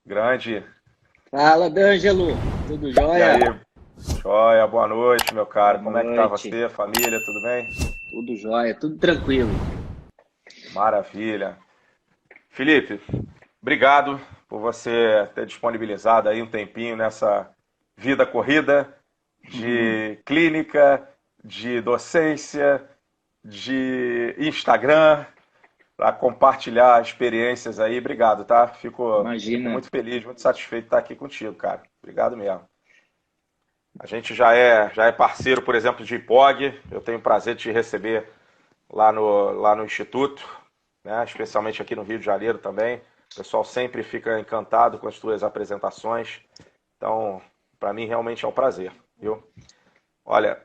Grande. Fala, D'Angelo. Tudo E jóia? aí, joia, boa noite, meu Boa caro. Como é que tá noite. você, família, tudo bem? Tudo jóia, tudo tranquilo. Maravilha. Felipe, obrigado por você ter disponibilizado aí um tempinho nessa vida corrida de clínica, de docência, de Instagram, para compartilhar experiências aí. Obrigado, tá? Fico Imagina. muito feliz, muito satisfeito de estar aqui contigo, cara. Obrigado mesmo. A gente já é parceiro, por exemplo, de IPOG. Eu tenho o prazer de te receber lá no Instituto, né? Especialmente aqui no Rio de Janeiro também. O pessoal sempre fica encantado com as tuas apresentações. Então, para mim, realmente é um prazer, viu? Olha,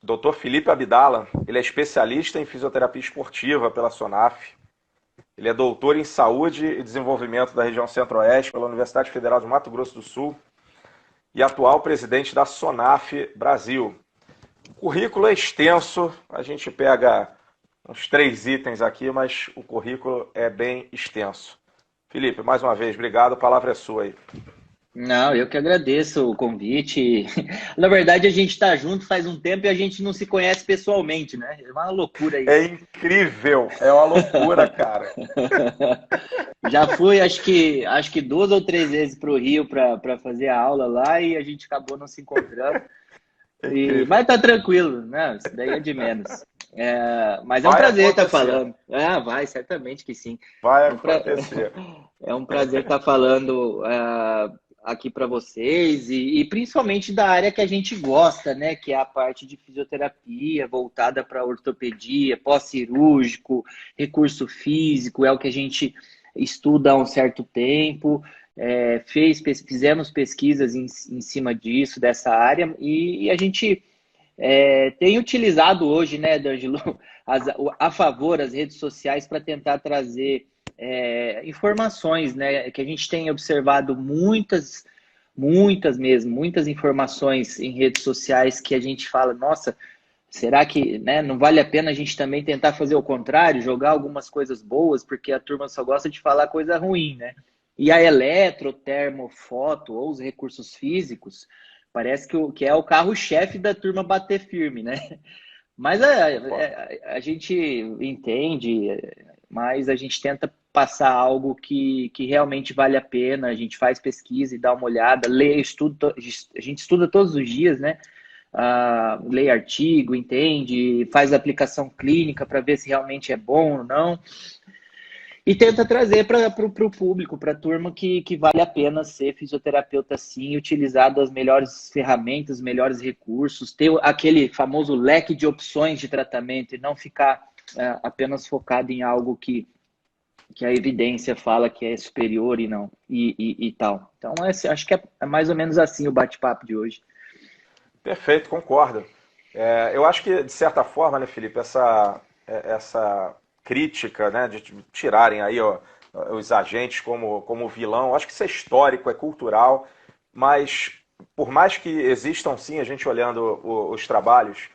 Dr. Felipe Abdala, ele é especialista em fisioterapia esportiva pela SONAF. Ele é doutor em saúde e desenvolvimento da região Centro-Oeste pela Universidade Federal de Mato Grosso do Sul e atual presidente da SONAF Brasil. O currículo é extenso, a gente pega uns 3 itens aqui, mas o currículo é bem extenso. Felipe, mais uma vez, obrigado, a palavra é sua aí. Não, eu que agradeço o convite. Na verdade, a gente está junto faz um tempo e a gente não se conhece pessoalmente, né? É uma loucura É isso. incrível, é uma loucura, cara. Já fui, acho que 2 ou 3 vezes para o Rio para fazer a aula lá e a gente acabou não se encontrando. É incrível. Mas tá tranquilo, né? Isso daí é de menos. Mas é um Vai prazer estar acontecer, falando. Ah, vai, certamente que sim. vai É um, pra... acontecer. é um prazer estar falando aqui para vocês e principalmente da área que a gente gosta, né? Que é a parte de fisioterapia voltada para ortopedia, pós-cirúrgico, recurso físico, é o que a gente estuda há um certo tempo. Fizemos pesquisas em cima disso, dessa área, e a gente tem utilizado hoje, né, D'Angelo, a favor as redes sociais para tentar trazer informações, né, que a gente tem observado muitas mesmo, muitas informações em redes sociais que a gente fala, nossa, será que, né, não vale a pena a gente também tentar fazer o contrário, jogar algumas coisas boas, porque a turma só gosta de falar coisa ruim, né? E a eletro, termo, foto ou os recursos físicos, parece que é o carro-chefe da turma bater firme, né? Mas a gente entende, mas a gente tenta passar algo que realmente vale a pena, a gente faz pesquisa e dá uma olhada, lê, estuda, a gente estuda todos os dias, né? Lê artigo, entende, faz aplicação clínica para ver se realmente é bom ou não, e tenta trazer para o público, para a turma, que vale a pena ser fisioterapeuta sim, utilizar as melhores ferramentas, os melhores recursos, ter aquele famoso leque de opções de tratamento e não ficar apenas focado em algo que a evidência fala que é superior e não, e tal. Então, acho que é mais ou menos assim o bate-papo de hoje. Perfeito, concordo. Eu acho que, de certa forma, né, Felipe, essa crítica, né, de tirarem aí ó, os agentes como vilão, acho que isso é histórico, é cultural, mas por mais que existam sim, a gente olhando os trabalhos,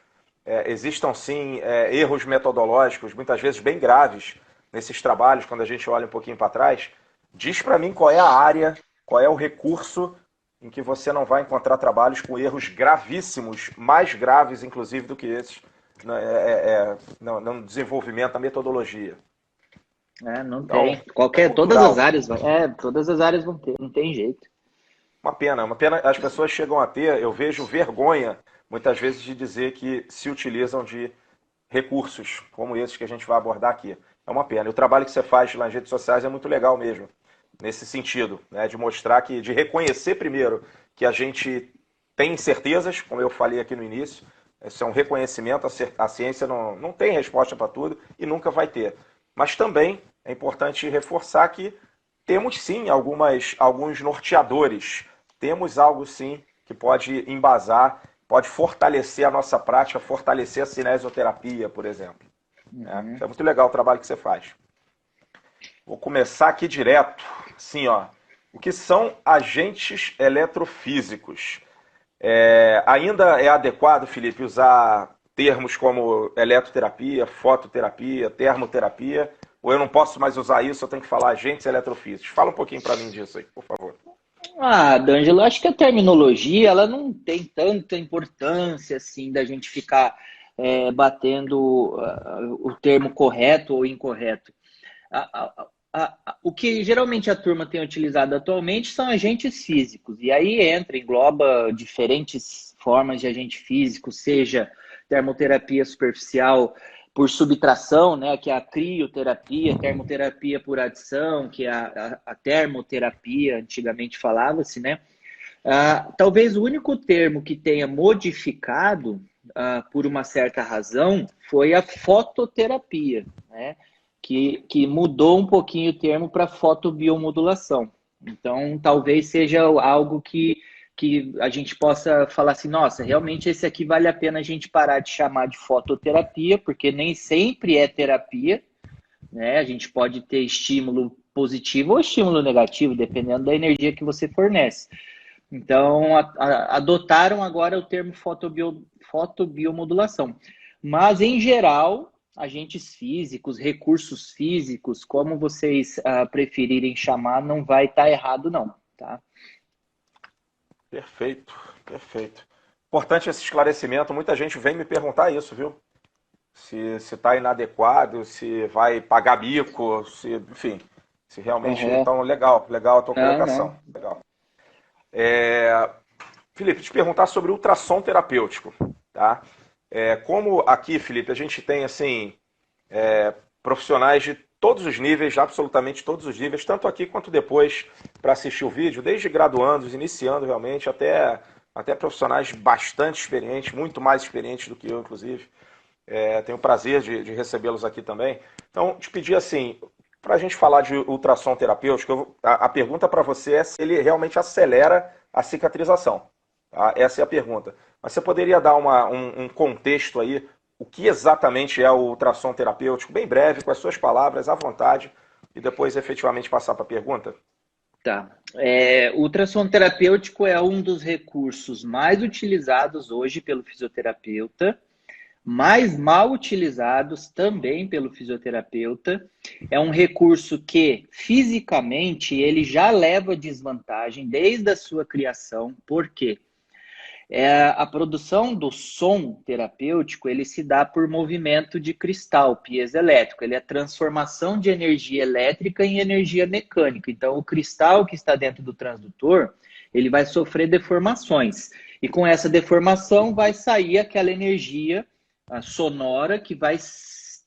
existam sim erros metodológicos, muitas vezes bem graves, nesses trabalhos, quando a gente olha um pouquinho para trás, diz para mim qual é a área, qual é o recurso em que você não vai encontrar trabalhos com erros gravíssimos, mais graves, inclusive, do que esses, né, no desenvolvimento da metodologia. Não Então, tem. é Todas as cultural. áreas, todas as áreas vão ter, não tem jeito. Uma pena, uma pena. As pessoas chegam a ter, eu vejo vergonha, muitas vezes, de dizer que se utilizam de recursos como esses que a gente vai abordar aqui. É uma pena. E o trabalho que você faz nas redes sociais é muito legal mesmo, nesse sentido, né, de mostrar que, de reconhecer primeiro que a gente tem certezas, como eu falei aqui no início, isso é um reconhecimento, a ciência não tem resposta para tudo e nunca vai ter. Mas também é importante reforçar que temos sim alguns norteadores, temos algo sim que pode embasar, pode fortalecer a nossa prática, fortalecer a cinesioterapia, por exemplo. Isso é muito legal o trabalho que você faz. Vou começar aqui direto. Sim, ó. O que são agentes eletrofísicos? Ainda é adequado, Felipe, usar termos como eletroterapia, fototerapia, termoterapia, Ou eu não posso mais usar isso, eu tenho que falar agentes eletrofísicos? Fala um pouquinho para mim disso aí, por favor. Ah, D'Angelo, acho que a terminologia ela não tem tanta importância assim da gente ficar batendo o termo correto ou incorreto. O que geralmente a turma tem utilizado atualmente são agentes físicos, e aí engloba diferentes formas de agente físico, seja termoterapia superficial por subtração, né, que é a crioterapia, termoterapia por adição, que é a termoterapia, antigamente falava-se, né? Talvez o único termo que tenha modificado por uma certa razão foi a fototerapia, né? Que mudou um pouquinho o termo para fotobiomodulação. Então, talvez seja algo que a gente possa falar assim, nossa, realmente esse aqui vale a pena a gente parar de chamar de fototerapia, porque nem sempre é terapia, né? A gente pode ter estímulo positivo ou estímulo negativo, dependendo da energia que você fornece. Então, adotaram agora o termo fotobiomodulação. Mas, em geral, agentes físicos, recursos físicos, como vocês preferirem chamar, não vai estar errado, não. Tá? Perfeito, perfeito. Importante esse esclarecimento. Muita gente vem me perguntar isso, viu? Se está inadequado, se vai pagar bico, se, enfim, se realmente. Uhum. Então, legal, legal a tua colocação. Não. Legal. Felipe, te perguntar sobre ultrassom terapêutico, tá? Como aqui, Felipe, a gente tem assim profissionais de todos os níveis, absolutamente todos os níveis, tanto aqui quanto depois para assistir o vídeo, desde graduandos, iniciando realmente, até profissionais bastante experientes, muito mais experientes do que eu, inclusive. Tenho o prazer de recebê-los aqui também. Então, te pedir assim, para a gente falar de ultrassom terapêutico, a pergunta para você é se ele realmente acelera a cicatrização. Tá? Essa é a pergunta. Mas você poderia dar um contexto aí, o que exatamente é o ultrassom terapêutico, bem breve, com as suas palavras, à vontade, e depois efetivamente passar para a pergunta? Tá. O ultrassom terapêutico é um dos recursos mais utilizados hoje pelo fisioterapeuta, mais mal utilizados também pelo fisioterapeuta. É um recurso que, fisicamente, ele já leva desvantagem desde a sua criação. Por quê? A produção do som terapêutico, ele se dá por movimento de cristal piezoelétrico. Ele é a transformação de energia elétrica em energia mecânica. Então, o cristal que está dentro do transdutor, ele vai sofrer deformações. E com essa deformação vai sair aquela energia sonora que vai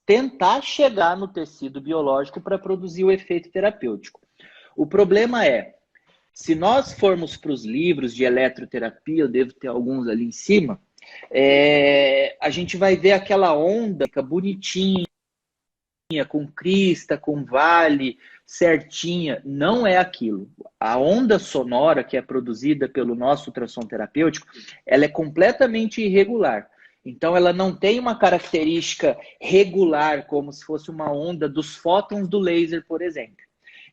tentar chegar no tecido biológico para produzir o efeito terapêutico. O problema se nós formos para os livros de eletroterapia, eu devo ter alguns ali em cima, a gente vai ver aquela onda bonitinha, com crista, com vale, certinha. Não é aquilo. A onda sonora que é produzida pelo nosso ultrassom terapêutico, ela é completamente irregular. Então, ela não tem uma característica regular, como se fosse uma onda dos fótons do laser, por exemplo.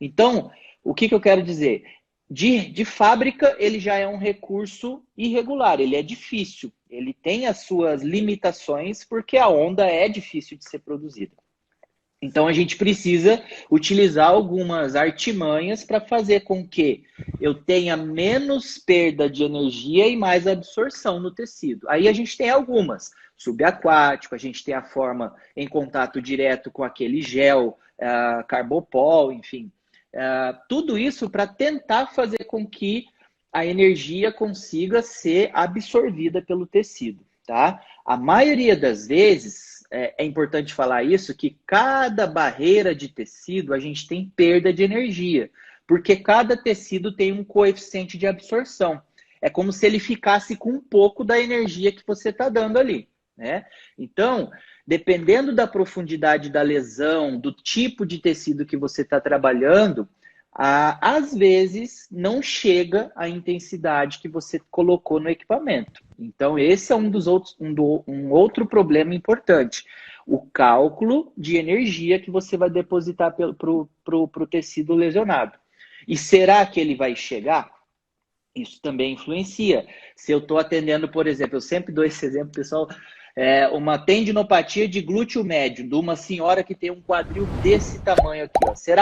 Então, o que eu quero dizer? De fábrica, ele já é um recurso irregular, ele é difícil, ele tem as suas limitações, porque a onda é difícil de ser produzida. Então, a gente precisa utilizar algumas artimanhas para fazer com que eu tenha menos perda de energia e mais absorção no tecido. Aí a gente tem algumas, subaquático, a gente tem a forma em contato direto com aquele gel, carbopol, enfim. Tudo isso para tentar fazer com que a energia consiga ser absorvida pelo tecido, tá? A maioria das vezes, é importante falar isso, que cada barreira de tecido a gente tem perda de energia, porque cada tecido tem um coeficiente de absorção. É como se ele ficasse com um pouco da energia que você está dando ali, né? Então, dependendo da profundidade da lesão, do tipo de tecido que você está trabalhando, às vezes não chega à intensidade que você colocou no equipamento. Então, esse é um outro problema importante. O cálculo de energia que você vai depositar para o tecido lesionado. E será que ele vai chegar? Isso também influencia. Se eu estou atendendo, por exemplo, eu sempre dou esse exemplo, pessoal, uma tendinopatia de glúteo médio, de uma senhora que tem um quadril desse tamanho aqui. Ó. Você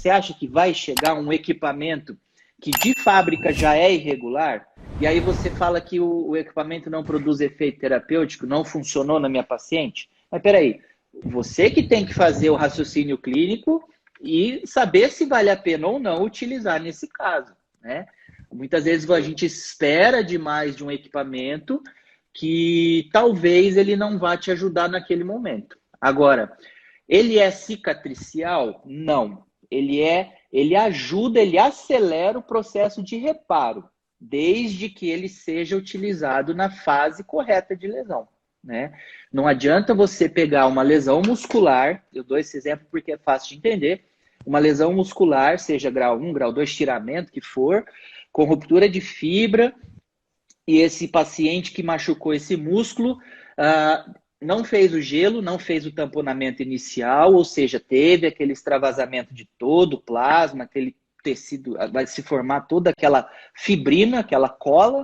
acha que vai chegar um equipamento que de fábrica já é irregular? E aí você fala que o equipamento não produz efeito terapêutico, não funcionou na minha paciente? Mas peraí, você que tem que fazer o raciocínio clínico e saber se vale a pena ou não utilizar nesse caso, né? Muitas vezes a gente espera demais de um equipamento que talvez ele não vá te ajudar naquele momento. Agora, ele é cicatricial? Não. Ele ajuda, ele acelera o processo de reparo, desde que ele seja utilizado na fase correta de lesão, né? Não adianta você pegar uma lesão muscular, eu dou esse exemplo porque é fácil de entender, uma lesão muscular, seja grau 1, grau 2, estiramento, que for, com ruptura de fibra, e esse paciente que machucou esse músculo não fez o gelo, não fez o tamponamento inicial, ou seja, teve aquele extravasamento de todo o plasma, aquele tecido, vai se formar toda aquela fibrina, aquela cola.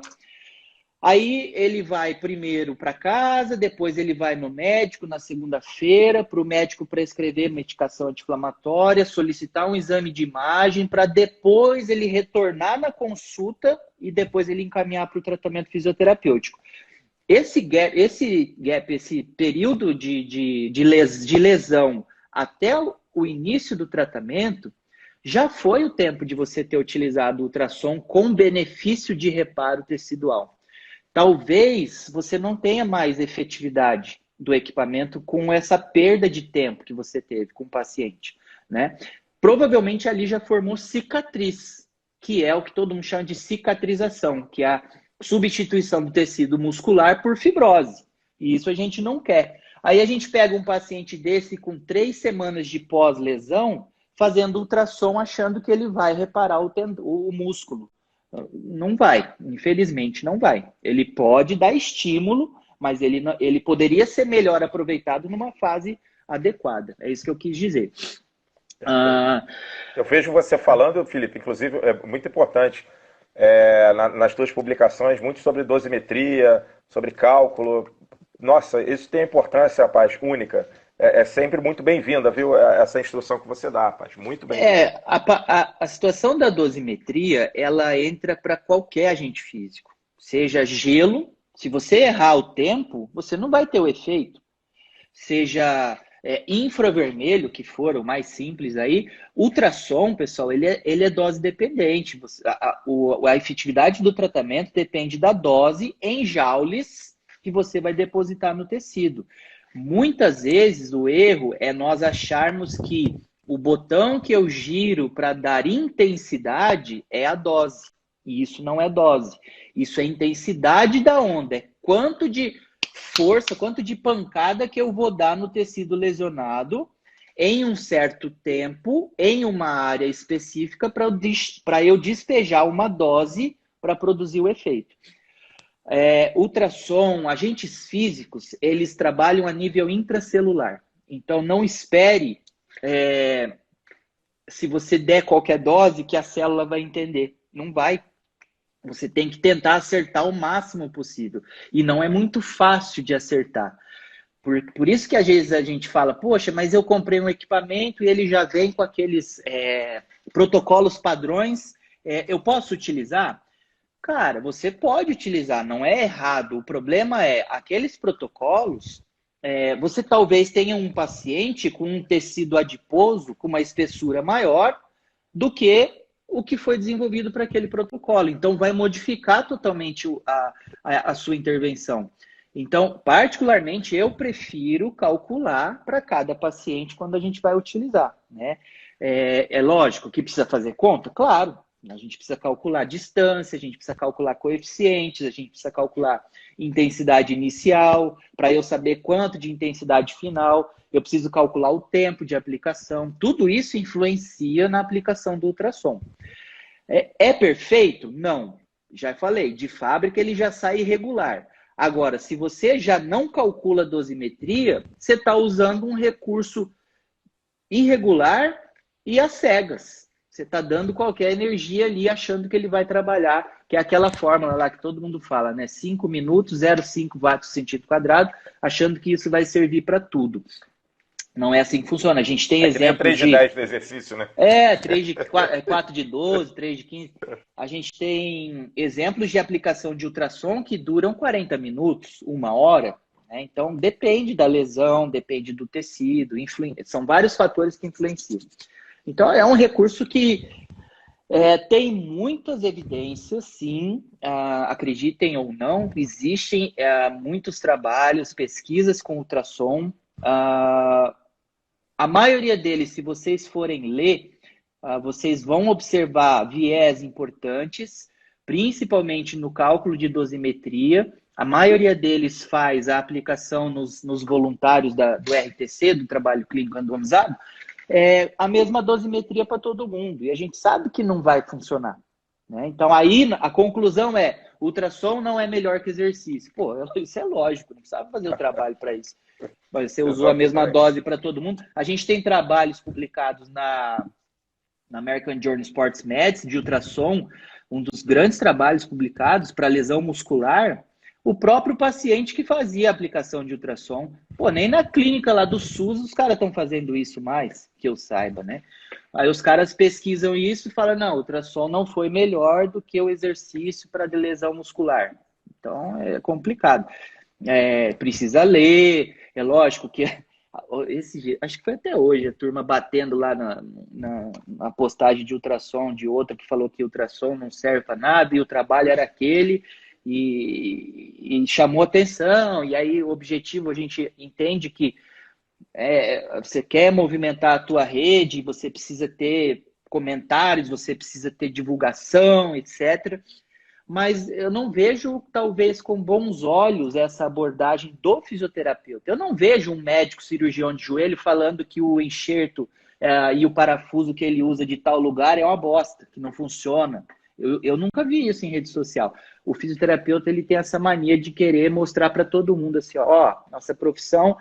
Aí ele vai primeiro para casa, depois ele vai no médico na segunda-feira, para o médico prescrever medicação anti-inflamatória, solicitar um exame de imagem, para depois ele retornar na consulta e depois ele encaminhar para o tratamento fisioterapêutico. Esse período de lesão até o início do tratamento, já foi o tempo de você ter utilizado o ultrassom com benefício de reparo tecidual. Talvez você não tenha mais efetividade do equipamento com essa perda de tempo que você teve com o paciente, né? Provavelmente ali já formou cicatriz, que é o que todo mundo chama de cicatrização, que é a substituição do tecido muscular por fibrose. E isso a gente não quer. Aí a gente pega um paciente desse com 3 semanas de pós-lesão, fazendo ultrassom, achando que ele vai reparar o músculo. Não vai, infelizmente não vai. Ele pode dar estímulo, mas ele poderia ser melhor aproveitado numa fase adequada. É isso que eu quis dizer. Eu vejo você falando, Felipe, inclusive é muito importante, nas tuas publicações, muito sobre dosimetria, sobre cálculo. Nossa, isso tem importância, rapaz, única. É sempre muito bem-vinda, viu? Essa instrução que você dá, rapaz. Muito bem-vinda. A situação da dosimetria, ela entra para qualquer agente físico. Seja gelo, se você errar o tempo, você não vai ter o efeito. Seja infravermelho, que for o mais simples aí. Ultrassom, pessoal, ele é dose dependente. A efetividade do tratamento depende da dose em joules que você vai depositar no tecido. Muitas vezes o erro é nós acharmos que o botão que eu giro para dar intensidade é a dose. E isso não é dose. Isso é intensidade da onda. É quanto de força, quanto de pancada que eu vou dar no tecido lesionado em um certo tempo, em uma área específica, para eu despejar uma dose para produzir o efeito. Ultrassom, agentes físicos, eles trabalham a nível intracelular. Então, não espere, se você der qualquer dose, que a célula vai entender. Não vai. Você tem que tentar acertar o máximo possível. E não é muito fácil de acertar. Por isso que às vezes a gente fala, poxa, mas eu comprei um equipamento e ele já vem com aqueles protocolos padrões, eu posso utilizar? Cara, você pode utilizar, não é errado. O problema é, aqueles protocolos, você talvez tenha um paciente com um tecido adiposo, com uma espessura maior do que o que foi desenvolvido para aquele protocolo. Então, vai modificar totalmente a sua intervenção. Então, particularmente, eu prefiro calcular para cada paciente quando a gente vai utilizar, né? É lógico que precisa fazer conta? Claro. A gente precisa calcular distância, a gente precisa calcular coeficientes, a gente precisa calcular intensidade inicial, para eu saber quanto de intensidade final, eu preciso calcular o tempo de aplicação. Tudo isso influencia na aplicação do ultrassom. É perfeito? Não. Já falei, de fábrica ele já sai irregular. Agora, se você já não calcula dosimetria, você está usando um recurso irregular e às cegas. Você está dando qualquer energia ali, achando que ele vai trabalhar, que é aquela fórmula lá que todo mundo fala, né? 5 minutos, 0,5 watts por centímetro quadrado, achando que isso vai servir para tudo. Não é assim que funciona. A gente tem exemplos 3 de 10 do exercício, né? 4 de 12, 3 de 15. A gente tem exemplos de aplicação de ultrassom que duram 40 minutos, 1 hora. Né? Então, depende da lesão, depende do tecido, são vários fatores que influenciam. Então, é um recurso que tem muitas evidências, sim, acreditem ou não, existem muitos trabalhos, pesquisas com ultrassom. A maioria deles, se vocês forem ler, vocês vão observar viés importantes, principalmente no cálculo de dosimetria. A maioria deles faz a aplicação nos voluntários do RTC, do trabalho clínico randomizado, a mesma dosimetria para todo mundo. E a gente sabe que não vai funcionar. Né? Então, aí a conclusão é: ultrassom não é melhor que exercício. Pô, isso é lógico, não precisava fazer o trabalho para isso. Você usou a mesma dose para todo mundo. A gente tem trabalhos publicados na American Journal of Sports Medicine de ultrassom, um dos grandes trabalhos publicados para lesão muscular. O próprio paciente que fazia a aplicação de ultrassom. Pô, nem na clínica lá do SUS os caras estão fazendo isso mais, que eu saiba, né? Aí os caras pesquisam isso e falam: não, o ultrassom não foi melhor do que o exercício para lesão muscular. Então, é complicado. Precisa ler. É lógico que acho que foi até hoje a turma batendo lá na postagem de ultrassom de outra que falou que ultrassom não serve para nada e o trabalho era aquele. E chamou atenção, e aí o objetivo, a gente entende que você quer movimentar a tua rede, você precisa ter comentários, você precisa ter divulgação, etc. Mas eu não vejo, talvez, com bons olhos essa abordagem do fisioterapeuta. Eu não vejo um médico cirurgião de joelho falando que o enxerto e o parafuso que ele usa de tal lugar é uma bosta, que não funciona. Eu nunca vi isso em rede social. O fisioterapeuta ele tem essa mania de querer mostrar para todo mundo assim, ó, nossa profissão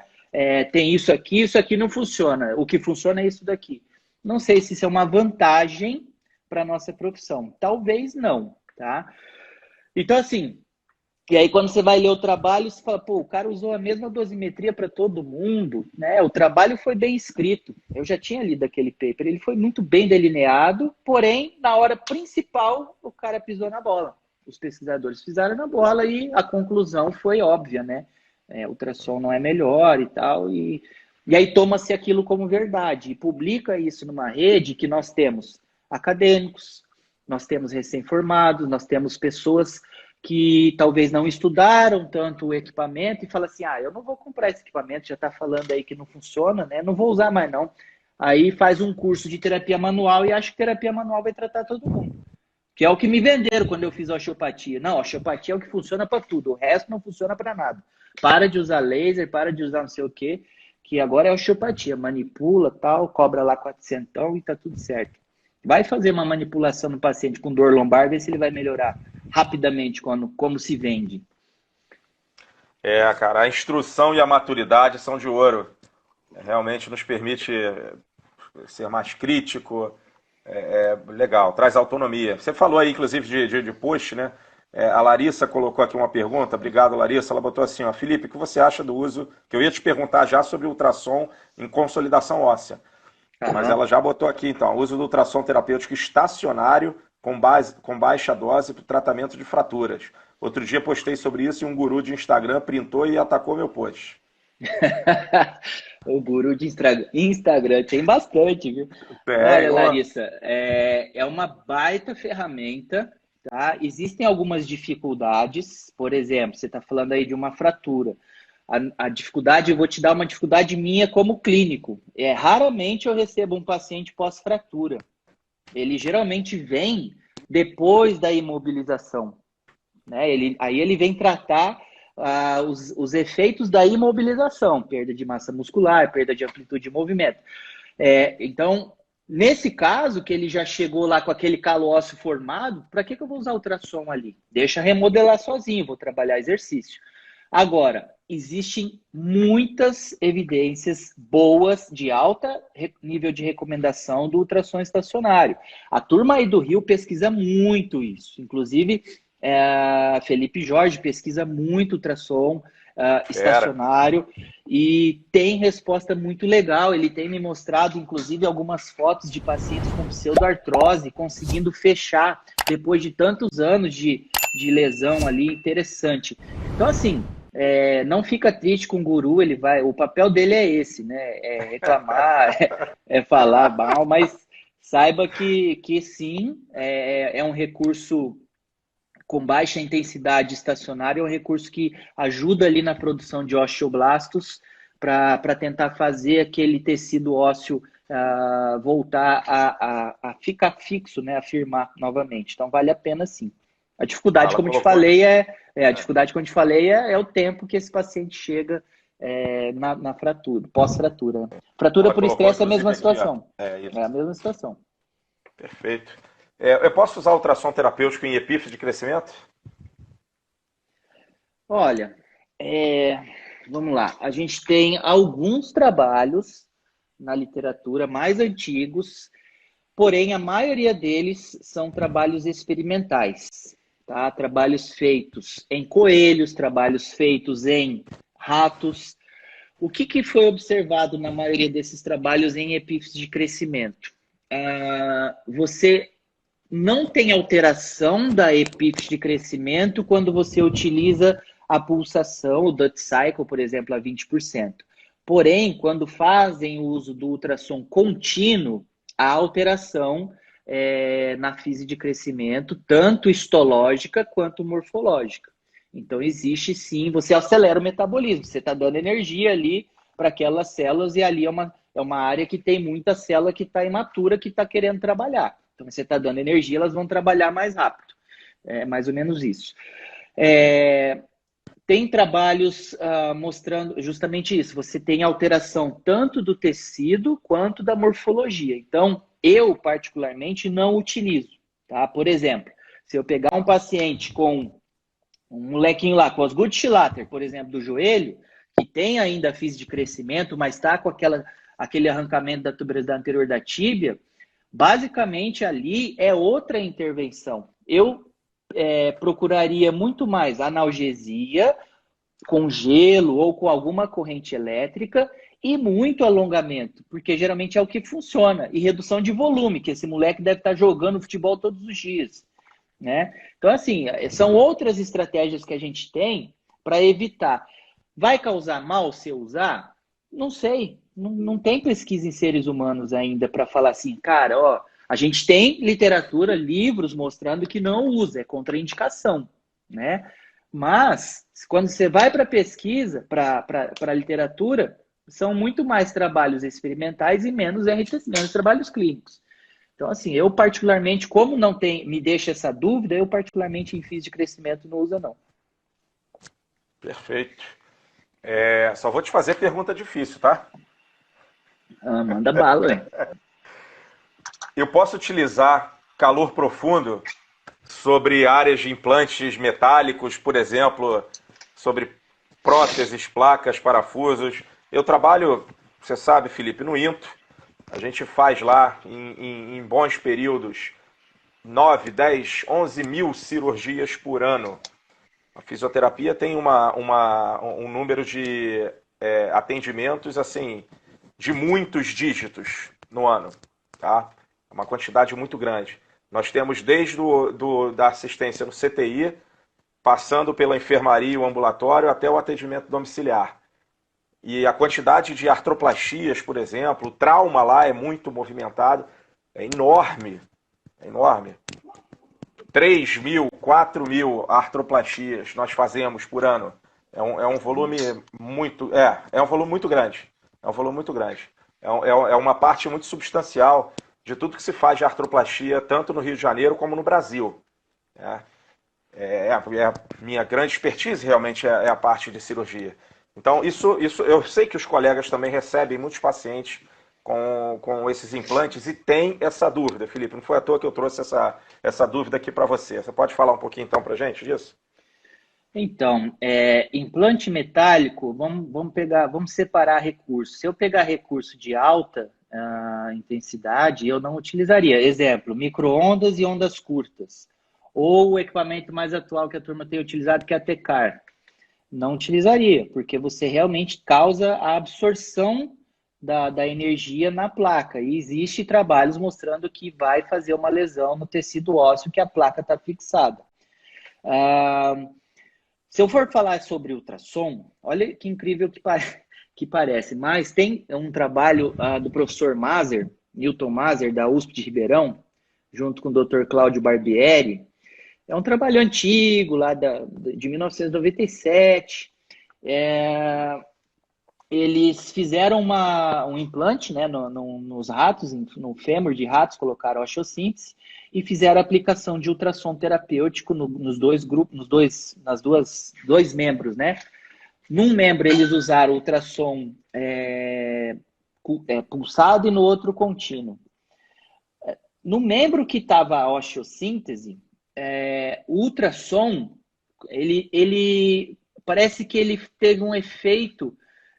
tem isso aqui não funciona. O que funciona é isso daqui. Não sei se isso é uma vantagem para a nossa profissão. Talvez não, tá? Então, assim, e aí quando você vai ler o trabalho, você fala, pô, o cara usou a mesma dosimetria para todo mundo, né? O trabalho foi bem escrito. Eu já tinha lido aquele paper, ele foi muito bem delineado, porém, na hora principal, o cara pisou na bola. Os pesquisadores pisaram na bola e a conclusão foi óbvia, né? O ultrassom não é melhor e tal, e aí toma-se aquilo como verdade, e publica isso numa rede que nós temos acadêmicos, nós temos recém-formados, nós temos pessoas que talvez não estudaram tanto o equipamento e falam assim, eu não vou comprar esse equipamento, já está falando aí que não funciona, né? Não vou usar mais não. Aí faz um curso de terapia manual e acha que terapia manual vai tratar todo mundo. Que é o que me venderam quando eu fiz osteopatia. Não, osteopatia é o que funciona para tudo, o resto não funciona para nada. Para de usar laser, para de usar não sei o quê, que agora é osteopatia. Manipula, tal, cobra lá 400 e tá tudo certo. Vai fazer uma manipulação no paciente com dor lombar, ver se ele vai melhorar rapidamente como se vende. Cara, a instrução e a maturidade são de ouro. Realmente nos permite ser mais crítico. Legal, traz autonomia. Você falou aí, inclusive, de post, né? A Larissa colocou aqui uma pergunta. Obrigado, Larissa. Ela botou assim, ó, Felipe, o que você acha do uso, que eu ia te perguntar já sobre ultrassom em consolidação óssea. Mas ela já botou aqui, então, o uso do ultrassom terapêutico estacionário com baixa dose para o tratamento de fraturas. Outro dia postei sobre isso e um guru de Instagram printou e atacou meu post. O guru de Instagram tem bastante, viu? Olha, Larissa, é uma baita ferramenta, tá? Existem algumas dificuldades, por exemplo, você está falando aí de uma fratura. A dificuldade, eu vou te dar uma dificuldade minha como clínico. Raramente eu recebo um paciente pós-fratura. Ele geralmente vem depois da imobilização. Né? Aí ele vem tratar os efeitos da imobilização, perda de massa muscular, perda de amplitude de movimento. Então, nesse caso, que ele já chegou lá com aquele calo ósseo formado, para que eu vou usar ultrassom ali? Deixa remodelar sozinho, vou trabalhar exercício. Agora, existem muitas evidências boas de alta nível de recomendação do ultrassom estacionário. A turma aí do Rio pesquisa muito isso. Inclusive, Felipe Jorge pesquisa muito ultrassom estacionário e tem resposta muito legal. Ele tem me mostrado, inclusive, algumas fotos de pacientes com pseudoartrose conseguindo fechar depois de tantos anos de lesão ali, interessante. Então, assim, não fica triste com o guru, o papel dele é esse, né? É reclamar, é falar mal, mas saiba que sim, é um recurso com baixa intensidade estacionária, é um recurso que ajuda ali na produção de osteoblastos para tentar fazer aquele tecido ósseo voltar a ficar fixo, né? A firmar novamente. Então vale a pena sim. A dificuldade, como eu te falei, é o tempo que esse paciente chega na fratura, pós-fratura. Fratura por estresse é a mesma situação. É a mesma situação. Perfeito. Eu posso usar ultrassom terapêutico em epífise de crescimento? Olha, vamos lá. A gente tem alguns trabalhos na literatura mais antigos, porém a maioria deles são trabalhos experimentais, tá? Trabalhos feitos em coelhos, trabalhos feitos em ratos. O que foi observado na maioria desses trabalhos em epífise de crescimento? Você não tem alteração da epífise de crescimento quando você utiliza a pulsação, o Dutch Cycle, por exemplo, a 20%. Porém, quando fazem o uso do ultrassom contínuo, há alteração na fise de crescimento, tanto histológica quanto morfológica. Então, existe sim, você acelera o metabolismo, você está dando energia ali para aquelas células e ali é uma área que tem muita célula que está imatura, que está querendo trabalhar. Então, você está dando energia, elas vão trabalhar mais rápido. É mais ou menos isso. Tem trabalhos mostrando justamente isso. Você tem alteração tanto do tecido quanto da morfologia. Então, eu, particularmente, não utilizo. Tá? Por exemplo, se eu pegar um paciente com um molequinho lá, com os Guttschlatter, por exemplo, do joelho, que tem ainda a fise de crescimento, mas está com aquele arrancamento da tuberosidade anterior da tíbia, basicamente ali é outra intervenção. Eu procuraria muito mais analgesia com gelo ou com alguma corrente elétrica e muito alongamento, porque geralmente é o que funciona, e redução de volume, que esse moleque deve estar jogando futebol todos os dias, né? Então, assim, são outras estratégias que a gente tem para evitar. Vai causar mal se eu usar? Não sei. Não tem pesquisa em seres humanos ainda para falar assim, cara, ó, a gente tem literatura, livros mostrando que não usa, é contraindicação, né? Mas, quando você vai para pesquisa, para a literatura, são muito mais trabalhos experimentais e menos trabalhos clínicos. Então, assim, eu particularmente, como não tem, me deixa essa dúvida, eu particularmente em fise de crescimento não uso, não. Perfeito. Só vou te fazer pergunta difícil, tá? Manda bala, hein? Eu posso utilizar calor profundo sobre áreas de implantes metálicos, por exemplo, sobre próteses, placas, parafusos. Eu trabalho, você sabe, Felipe, no INTO. A gente faz lá, em bons períodos, 9, 10, 11 mil cirurgias por ano. A fisioterapia tem um número de atendimentos assim de muitos dígitos no ano, tá? Uma quantidade muito grande. Nós temos desde da assistência no CTI, passando pela enfermaria e o ambulatório, até o atendimento domiciliar. E a quantidade de artroplastias, por exemplo, o trauma lá é muito movimentado, é enorme, é enorme. 3 mil, 4 mil artroplastias nós fazemos por ano. É um volume muito. É um volume muito grande. É um volume muito grande. É uma parte muito substancial de tudo que se faz de artroplastia, tanto no Rio de Janeiro como no Brasil. A minha grande expertise realmente é a parte de cirurgia. Então, isso eu sei que os colegas também recebem muitos pacientes com esses implantes e tem essa dúvida, Felipe. Não foi à toa que eu trouxe essa dúvida aqui para você. Você pode falar um pouquinho então para a gente disso? Então, implante metálico, vamos separar recursos. Se eu pegar recurso de alta intensidade, eu não utilizaria. Exemplo, micro-ondas e ondas curtas. Ou o equipamento mais atual que a turma tem utilizado, que é a Tecar. Não utilizaria, porque você realmente causa a absorção da energia na placa. E existe trabalhos mostrando que vai fazer uma lesão no tecido ósseo que a placa está fixada. Se eu for falar sobre ultrassom, olha que incrível que parece, mas tem um trabalho do professor Maser, Newton Maser, da USP de Ribeirão, junto com o Dr. Cláudio Barbieri. É um trabalho antigo, lá de 1997. Eles fizeram um implante, né, nos ratos, no fêmur de ratos, colocaram osteossíntese e fizeram a aplicação de ultrassom terapêutico nos dois grupos, dois membros, né? Num membro eles usaram ultrassom pulsado e no outro contínuo. No membro que estava a osteossíntese, o ultrassom, ele parece que ele teve um efeito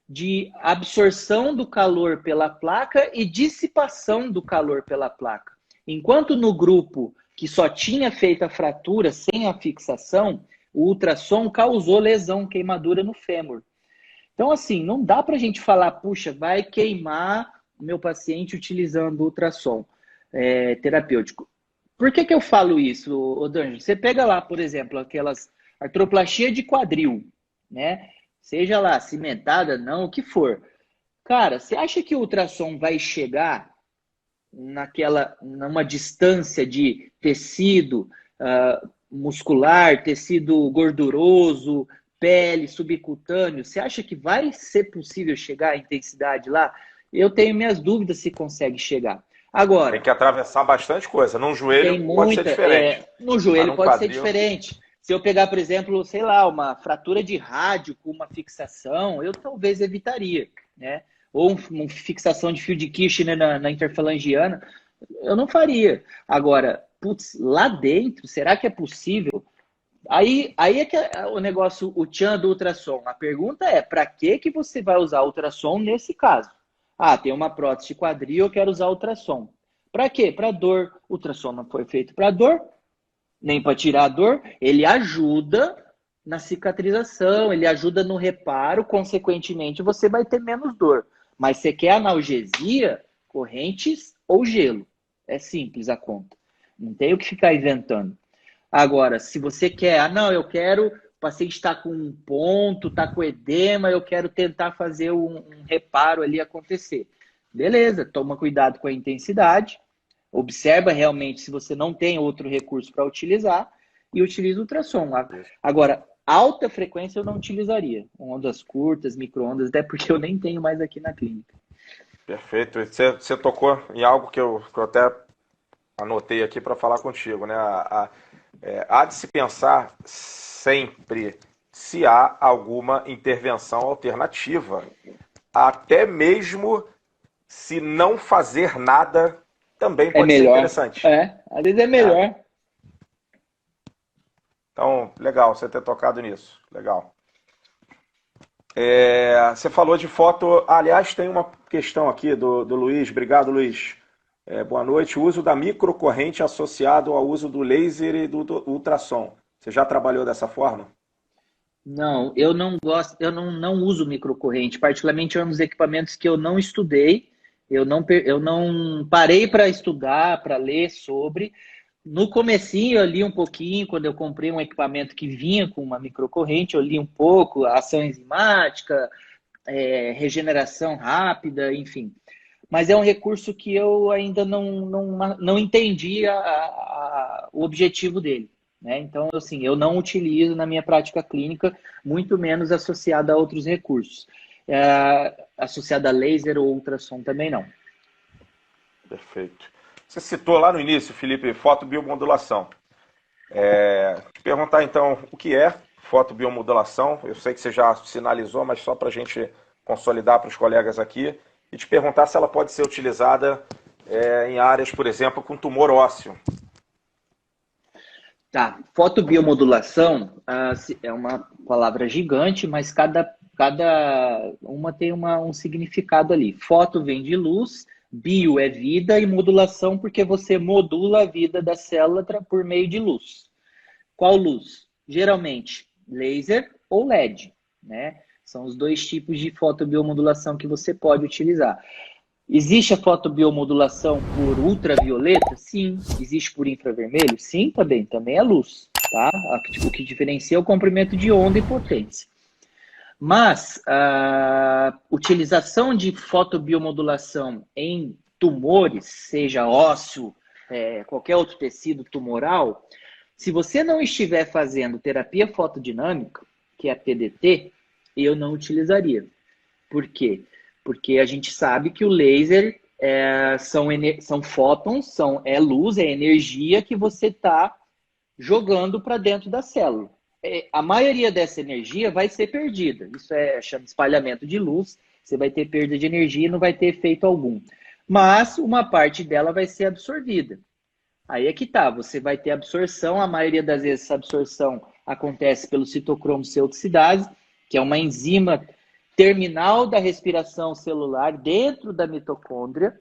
de absorção do calor pela placa e dissipação do calor pela placa. Enquanto no grupo que só tinha feito a fratura sem a fixação, o ultrassom causou lesão, queimadura no fêmur. Então, assim, não dá para a gente falar, puxa, vai queimar o meu paciente utilizando ultrassom terapêutico. Por que eu falo isso, O'Dângelo? Você pega lá, por exemplo, aquelas artroplastia de quadril, né? Seja lá cimentada, não, o que for. Cara, você acha que o ultrassom vai chegar numa distância de tecido muscular, tecido gorduroso, pele, subcutâneo? Você acha que vai ser possível chegar à intensidade lá? Eu tenho minhas dúvidas se consegue chegar. Agora, tem que atravessar bastante coisa. Num joelho pode ser diferente. No joelho pode ser diferente. Se eu pegar, por exemplo, sei lá, uma fratura de rádio com uma fixação, eu talvez evitaria, né? Ou uma fixação de fio de Kirchner na interfalangiana, eu não faria. Agora, putz, lá dentro, será que é possível? Aí é que o negócio, o tchan do ultrassom. A pergunta é, para que você vai usar ultrassom nesse caso? Ah, tem uma prótese de quadril, eu quero usar ultrassom. Para quê? Para dor. O ultrassom não foi feito para dor, nem para tirar a dor. Ele ajuda na cicatrização, ele ajuda no reparo, consequentemente você vai ter menos dor. Mas você quer analgesia, correntes ou gelo. É simples a conta. Não tem o que ficar inventando. Agora, se você quer, eu quero, o paciente está com um ponto, está com edema, eu quero tentar fazer um reparo ali acontecer. Beleza, toma cuidado com a intensidade, observa realmente se você não tem outro recurso para utilizar e utiliza o ultrassom. Agora, alta frequência eu não utilizaria. Ondas curtas, micro-ondas, até porque eu nem tenho mais aqui na clínica. Perfeito. Você tocou em algo que eu até anotei aqui para falar contigo, né? Há de se pensar sempre se há alguma intervenção alternativa, até mesmo se não fazer nada também pode ser interessante. Às vezes é melhor. Então, legal você ter tocado nisso. Legal. Você falou de foto. Aliás, tem uma questão aqui do Luiz. Obrigado, Luiz. Boa noite. O uso da microcorrente associado ao uso do laser e do ultrassom. Você já trabalhou dessa forma? Não, eu não gosto, eu não uso microcorrente. Particularmente é um dos equipamentos que eu não estudei. Eu não parei para estudar, para ler sobre. No comecinho eu li um pouquinho, quando eu comprei um equipamento que vinha com uma microcorrente, eu li um pouco, ação enzimática, regeneração rápida, enfim. Mas é um recurso que eu ainda não entendi o objetivo dele, né? Então, assim, eu não utilizo na minha prática clínica, muito menos associado a outros recursos. Associado a laser ou ultrassom também não. Perfeito. Você citou lá no início, Felipe, fotobiomodulação. Te perguntar então o que é fotobiomodulação. Eu sei que você já sinalizou, mas só para a gente consolidar para os colegas aqui. E te perguntar se ela pode ser utilizada em áreas, por exemplo, com tumor ósseo. Tá, fotobiomodulação é uma palavra gigante, mas cada uma tem um significado ali. Foto vem de luz, bio é vida e modulação porque você modula a vida da célula por meio de luz. Qual luz? Geralmente laser ou LED, né? São os dois tipos de fotobiomodulação que você pode utilizar. Existe a fotobiomodulação por ultravioleta? Sim. Existe por infravermelho? Sim, também. Também é luz, tá? O que diferencia é o comprimento de onda e potência. Mas a utilização de fotobiomodulação em tumores, seja ósseo, qualquer outro tecido tumoral, se você não estiver fazendo terapia fotodinâmica, que é a PDT, eu não utilizaria. Por quê? Porque a gente sabe que o laser são fótons, é luz, é energia que você está jogando para dentro da célula. A maioria dessa energia vai ser perdida. Isso chama espalhamento de luz. Você vai ter perda de energia e não vai ter efeito algum. Mas uma parte dela vai ser absorvida. Aí é que tá, você vai ter absorção. A maioria das vezes essa absorção acontece pelo citocromo C oxidase, que é uma enzima terminal da respiração celular dentro da mitocôndria.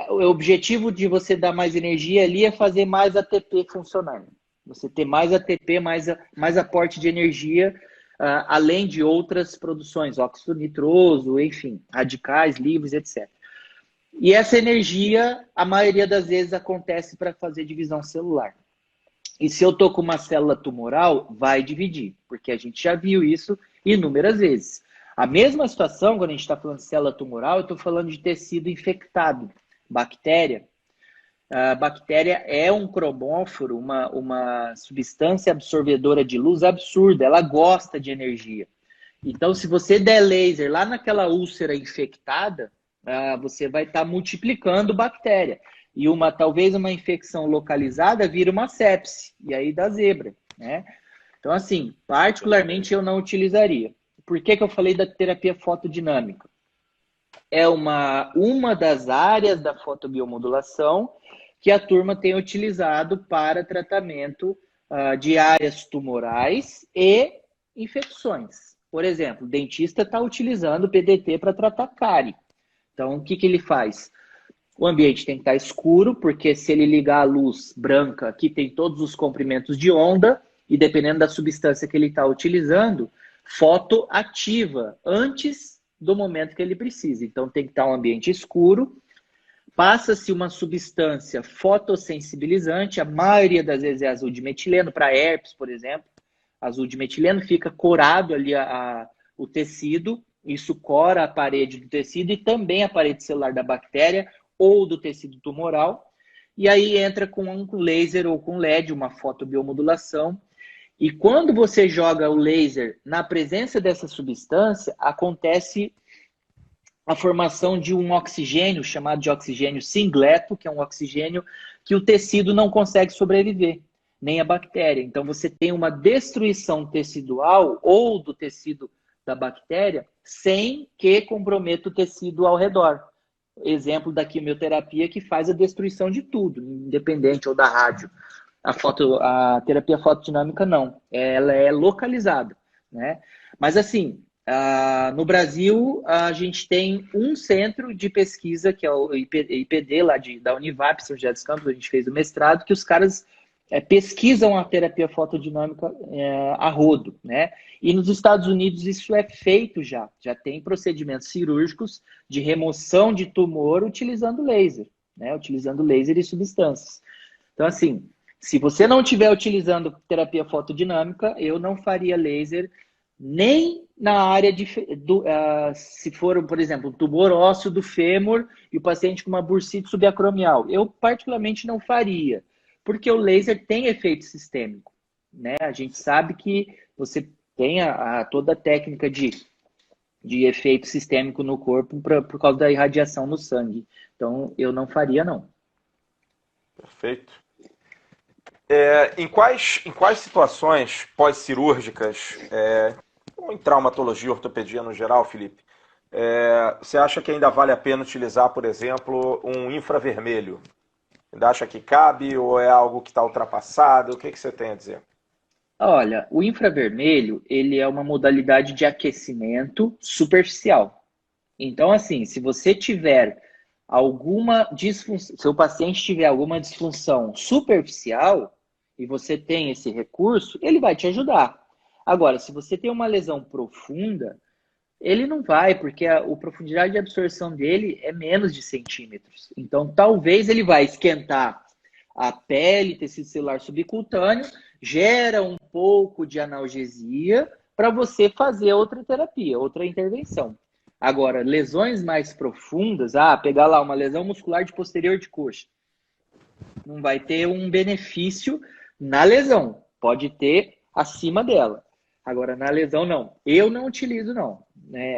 O objetivo de você dar mais energia ali é fazer mais ATP funcionar. Você ter mais ATP, mais aporte de energia, além de outras produções, óxido nitroso, enfim, radicais livres, etc. E essa energia, a maioria das vezes, acontece para fazer divisão celular. E se eu estou com uma célula tumoral, vai dividir, porque a gente já viu isso inúmeras vezes. A mesma situação, quando a gente está falando de célula tumoral, eu estou falando de tecido infectado, bactéria. A bactéria é um cromóforo, uma substância absorvedora de luz absurda, ela gosta de energia. Então, se você der laser lá naquela úlcera infectada, você vai estar multiplicando bactéria. E talvez uma infecção localizada vira uma sepse, e aí dá zebra, né? Então, assim, particularmente eu não utilizaria. Por que eu falei da terapia fotodinâmica? É uma das áreas da fotobiomodulação que a turma tem utilizado para tratamento de áreas tumorais e infecções. Por exemplo, o dentista está utilizando o PDT para tratar cárie. Então, o que ele faz? O ambiente tem que estar escuro, porque se ele ligar a luz branca, aqui tem todos os comprimentos de onda, e dependendo da substância que ele está utilizando, fotoativa antes do momento que ele precisa. Então, tem que estar um ambiente escuro. Passa-se uma substância fotossensibilizante, a maioria das vezes é azul de metileno, para herpes, por exemplo. Azul de metileno fica corado ali o tecido, isso cora a parede do tecido e também a parede celular da bactéria ou do tecido tumoral. E aí entra com um laser ou com LED, uma fotobiomodulação. E quando você joga o laser na presença dessa substância, acontece a formação de um oxigênio, chamado de oxigênio singleto, que é um oxigênio que o tecido não consegue sobreviver, nem a bactéria. Então, você tem uma destruição tecidual ou do tecido da bactéria sem que comprometa o tecido ao redor. Exemplo da quimioterapia que faz a destruição de tudo, independente ou da rádio. A terapia fotodinâmica não, ela é localizada, né? Mas assim, no Brasil a gente tem um centro de pesquisa que é o IPD lá da Univap, São José dos Campos, a gente fez o mestrado, que os caras pesquisam a terapia fotodinâmica a rodo, né? E nos Estados Unidos isso é feito já tem procedimentos cirúrgicos de remoção de tumor utilizando laser, né? Utilizando laser e substâncias. Então assim, se você não estiver utilizando terapia fotodinâmica, eu não faria laser nem na área se for, por exemplo, um tumor ósseo do fêmur e o paciente com uma bursite subacromial. Eu particularmente não faria, porque o laser tem efeito sistêmico, né? A gente sabe que você tem toda a técnica de efeito sistêmico no corpo por causa da irradiação no sangue. Então, eu não faria, não. Perfeito. Em quais situações pós-cirúrgicas, ou em traumatologia, ortopedia no geral, Felipe, você acha que ainda vale a pena utilizar, por exemplo, um infravermelho? Ainda acha que cabe ou é algo que está ultrapassado? O que você tem a dizer? Olha, o infravermelho, ele é uma modalidade de aquecimento superficial. Então, assim, se você tiver alguma disfunção, se o paciente tiver alguma disfunção superficial e você tem esse recurso, ele vai te ajudar. Agora, se você tem uma lesão profunda, ele não vai, porque a profundidade de absorção dele é menos de centímetros. Então, talvez ele vai esquentar a pele, tecido celular subcutâneo, gera um pouco de analgesia para você fazer outra terapia, outra intervenção. Agora, lesões mais profundas, pegar lá uma lesão muscular de posterior de coxa, não vai ter um benefício na lesão, pode ter acima dela. Agora, na lesão, não. Eu não utilizo, não.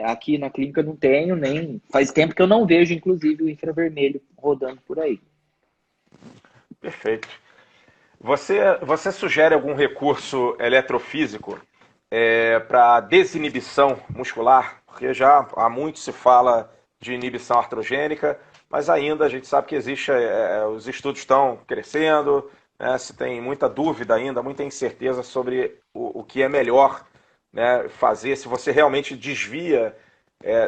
Aqui na clínica não tenho, nem faz tempo que eu não vejo, inclusive, o infravermelho rodando por aí. Perfeito. Você sugere algum recurso eletrofísico para desinibição muscular? Porque já há muito se fala de inibição artrogênica, mas ainda a gente sabe que existe, os estudos estão crescendo, né, se tem muita dúvida ainda, muita incerteza sobre o que é melhor, né, fazer, se você realmente desvia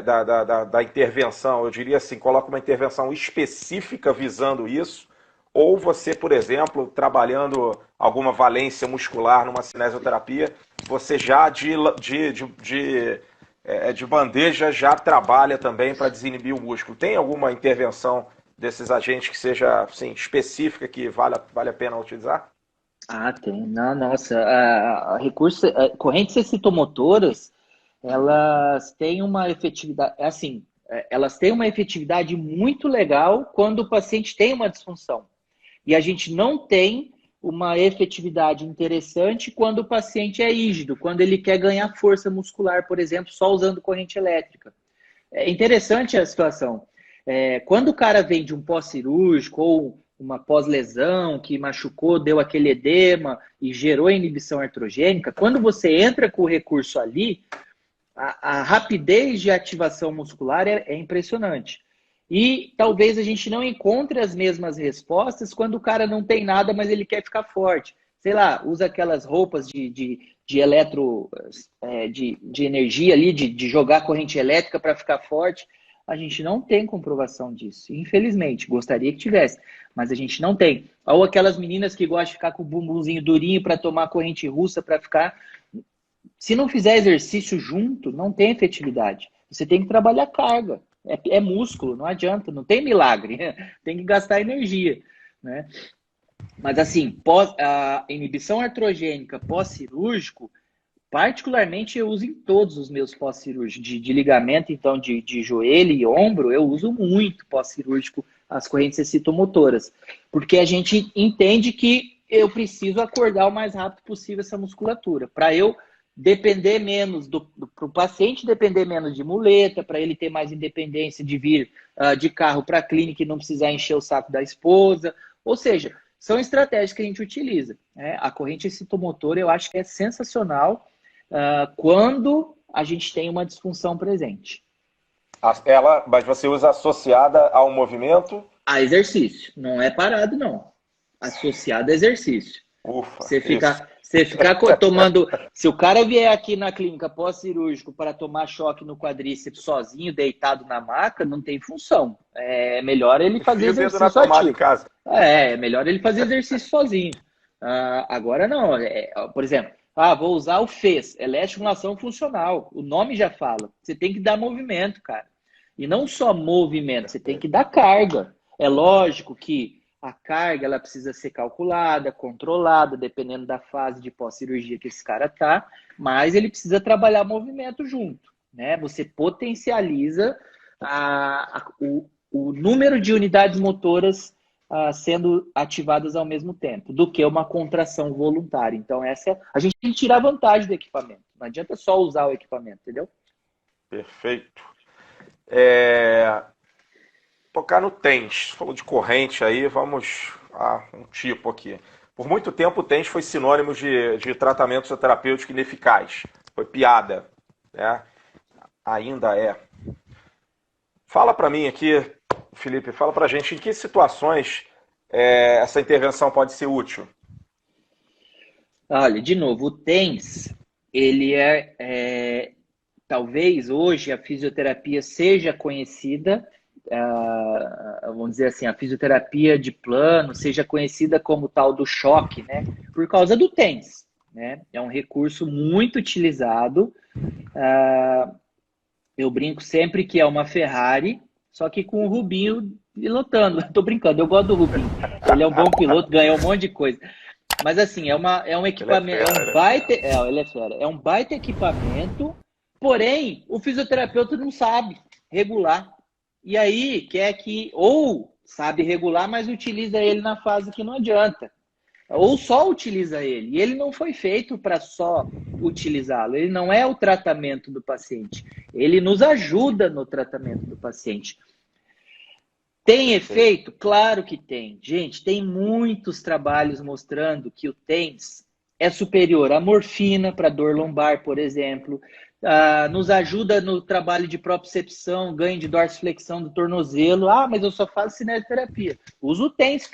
da intervenção, eu diria assim, coloca uma intervenção específica visando isso, ou você, por exemplo, trabalhando alguma valência muscular numa cinesioterapia, você já de bandeja já trabalha também para desinibir o músculo. Tem alguma intervenção desses agentes que seja assim, específica que vale a pena utilizar? Tem. Não, nossa, correntes excitomotoras, elas têm uma efetividade, elas têm uma efetividade muito legal quando o paciente tem uma disfunção. E a gente não tem uma efetividade interessante quando o paciente é rígido, quando ele quer ganhar força muscular, por exemplo, só usando corrente elétrica. É interessante a situação. Quando o cara vem de um pós-cirúrgico ou uma pós-lesão que machucou, deu aquele edema e gerou inibição artrogênica, quando você entra com o recurso ali, a rapidez de ativação muscular é impressionante. E talvez a gente não encontre as mesmas respostas quando o cara não tem nada, mas ele quer ficar forte. Sei lá, usa aquelas roupas de energia ali, de jogar corrente elétrica para ficar forte. A gente não tem comprovação disso. Infelizmente, gostaria que tivesse, mas a gente não tem. Ou aquelas meninas que gostam de ficar com o bumbumzinho durinho para tomar corrente russa para ficar. Se não fizer exercício junto, não tem efetividade. Você tem que trabalhar carga. É músculo, não adianta, não tem milagre. Tem que gastar energia, né? Mas assim, a inibição artrogênica pós-cirúrgico, particularmente eu uso em todos os meus pós-cirúrgicos. De ligamento, então, de joelho e ombro, eu uso muito pós-cirúrgico as correntes excitomotoras. Porque a gente entende que eu preciso acordar o mais rápido possível essa musculatura. Para eu depender menos para o paciente depender menos de muleta, para ele ter mais independência de vir de carro para a clínica e não precisar encher o saco da esposa. Ou seja, são estratégias que a gente utiliza. Né? A corrente excitomotora eu acho que é sensacional quando a gente tem uma disfunção presente. Mas você usa associada ao movimento? A exercício. Não é parado, não. Associado a exercício. Ufa, Você ficar tomando. Se o cara vier aqui na clínica pós-cirúrgico para tomar choque no quadríceps sozinho, deitado na maca, não tem função. É melhor ele fazer exercício ativo. Em casa. É melhor ele fazer exercício sozinho. Agora não. Por exemplo, vou usar o FES, eletroestimulação funcional. O nome já fala. Você tem que dar movimento, cara. E não só movimento, você tem que dar carga. É lógico que a carga ela precisa ser calculada, controlada, dependendo da fase de pós-cirurgia que esse cara tá, mas ele precisa trabalhar movimento junto, né? Você potencializa o número de unidades motoras sendo ativadas ao mesmo tempo, do que uma contração voluntária. Então, a gente tem que tirar vantagem do equipamento. Não adianta só usar o equipamento, entendeu? Perfeito. Tocar no TENS. Falou de corrente aí, vamos a um tipo aqui. Por muito tempo o TENS foi sinônimo de tratamento terapêutico ineficaz. Foi piada, né? Ainda é. Fala para mim aqui, Felipe, fala pra gente em que situações essa intervenção pode ser útil? Olha, de novo, o TENS, ele talvez hoje a fisioterapia seja conhecida, vamos dizer assim, a fisioterapia de plano seja conhecida como tal do choque, né? Por causa do TENS, né? É um recurso muito utilizado. Eu brinco sempre que é uma Ferrari, só que com o Rubinho pilotando. Tô brincando, eu gosto do Rubinho. Ele é um bom piloto, ganhou um monte de coisa. Mas assim, é um Ele é equipamento, fera, ele é fera. ele é fera, é um baita equipamento, porém, o fisioterapeuta não sabe regular. E aí, quer que, ou sabe regular, mas utiliza ele na fase que não adianta. Ou só utiliza ele. E ele não foi feito para só utilizá-lo. Ele não é o tratamento do paciente. Ele nos ajuda no tratamento do paciente. Tem efeito? Claro que tem. Gente, tem muitos trabalhos mostrando que o TENS é superior à morfina para dor lombar, por exemplo. Nos ajuda no trabalho de propriocepção, ganho de dorsiflexão do tornozelo. Mas eu só faço cinesioterapia. Usa o TENS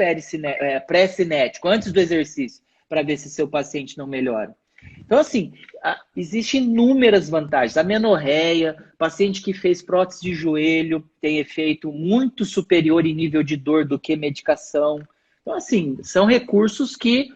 pré-cinético antes do exercício para ver se seu paciente não melhora. Então, assim, existem inúmeras vantagens. A menorreia, paciente que fez prótese de joelho tem efeito muito superior em nível de dor do que medicação. Então, assim, são recursos que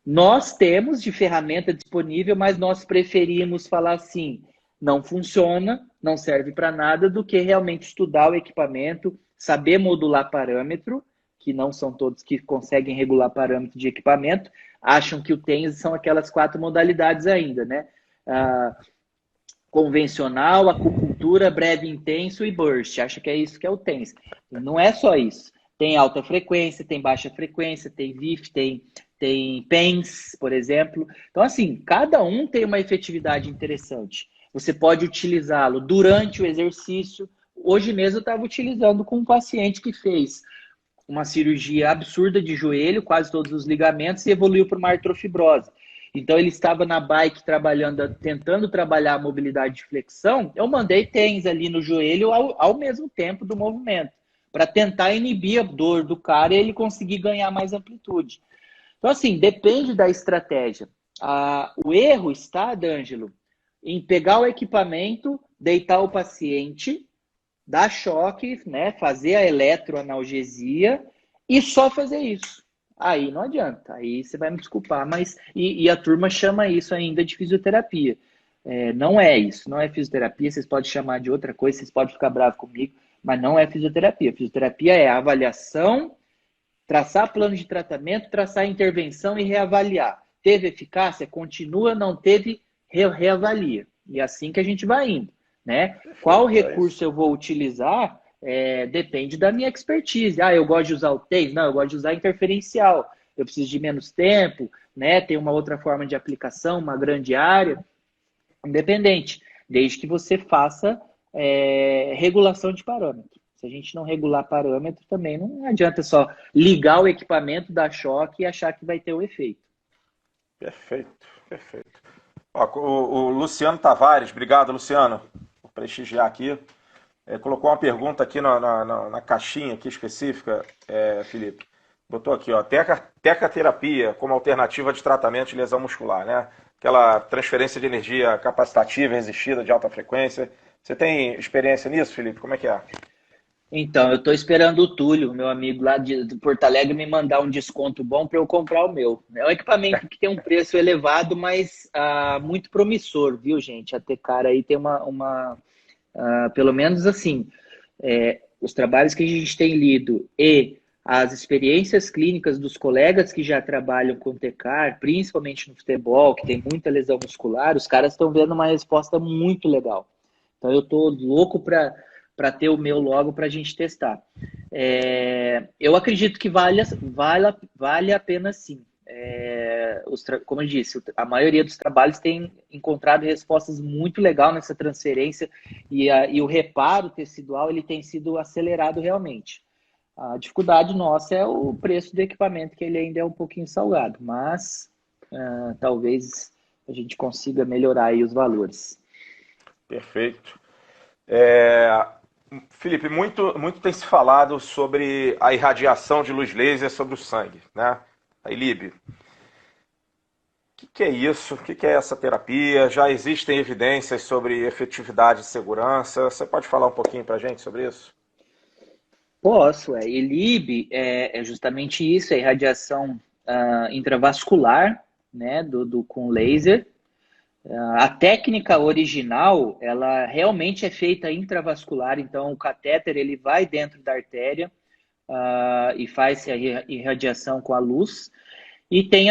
nós temos de ferramenta disponível, mas nós preferimos falar assim, não funciona, não serve para nada, do que realmente estudar o equipamento, saber modular parâmetro, que não são todos que conseguem regular parâmetro de equipamento, acham que o TENS são aquelas 4 modalidades ainda, né? Convencional, acupuntura, breve intenso e burst. Acha que é isso que é o TENS. E não é só isso. Tem alta frequência, tem baixa frequência, tem VIF, tem PENS, por exemplo. Então, assim, cada um tem uma efetividade interessante. Você pode utilizá-lo durante o exercício. Hoje mesmo eu estava utilizando com um paciente que fez uma cirurgia absurda de joelho, quase todos os ligamentos, e evoluiu para uma artrofibrose. Então, ele estava na bike trabalhando, tentando trabalhar a mobilidade de flexão. Eu mandei TENS ali no joelho ao mesmo tempo do movimento, para tentar inibir a dor do cara e ele conseguir ganhar mais amplitude. Então, assim, depende da estratégia. O erro está, D'Angelo, em pegar o equipamento, deitar o paciente, dar choque, né, fazer a eletroanalgesia e só fazer isso. Aí não adianta, aí você vai me desculpar, mas e a turma chama isso ainda de fisioterapia. Não é isso, não é fisioterapia, vocês podem chamar de outra coisa, vocês podem ficar bravos comigo, mas não é fisioterapia. Fisioterapia é a avaliação, traçar plano de tratamento, traçar intervenção e reavaliar. Teve eficácia? Continua, não teve, reavalia. E é assim que a gente vai indo, né? Qual recurso eu vou utilizar depende da minha expertise. Eu gosto de usar o TENS? Não, eu gosto de usar interferencial. Eu preciso de menos tempo, né? Tem uma outra forma de aplicação, uma grande área. Independente, desde que você faça regulação de parâmetro. Se a gente não regular parâmetro, também não adianta só ligar o equipamento, dar choque e achar que vai ter o efeito. Perfeito, perfeito. Ó, o Luciano Tavares, obrigado, Luciano, por prestigiar aqui. Colocou uma pergunta aqui na caixinha aqui específica, Felipe. Botou aqui, ó, tecaterapia como alternativa de tratamento de lesão muscular, né? Aquela transferência de energia capacitativa, resistida, de alta frequência. Você tem experiência nisso, Felipe? Como é que é? Então, eu estou esperando o Túlio, meu amigo lá de Porto Alegre, me mandar um desconto bom para eu comprar o meu. É um equipamento que tem um preço elevado, mas muito promissor, viu, gente? A Tecar aí tem pelo menos assim, os trabalhos que a gente tem lido e as experiências clínicas dos colegas que já trabalham com Tecar, principalmente no futebol, que tem muita lesão muscular, os caras estão vendo uma resposta muito legal. Então, eu estou louco para ter o meu logo para a gente testar. Eu acredito que vale a pena sim. Como eu disse, a maioria dos trabalhos tem encontrado respostas muito legais nessa transferência e o reparo tecidual ele tem sido acelerado realmente. A dificuldade nossa é o preço do equipamento, que ele ainda é um pouquinho salgado, mas talvez a gente consiga melhorar aí os valores. Perfeito. Felipe, muito tem se falado sobre a irradiação de luz laser sobre o sangue, né? A ILIB. Que é isso? Que é essa terapia? Já existem evidências sobre efetividade e segurança? Você pode falar um pouquinho para a gente sobre isso? Posso, é. ELIB é justamente isso, é irradiação intravascular, né, com laser. A técnica original, ela realmente é feita intravascular, então o catéter ele vai dentro da artéria e faz a irradiação com a luz. E tem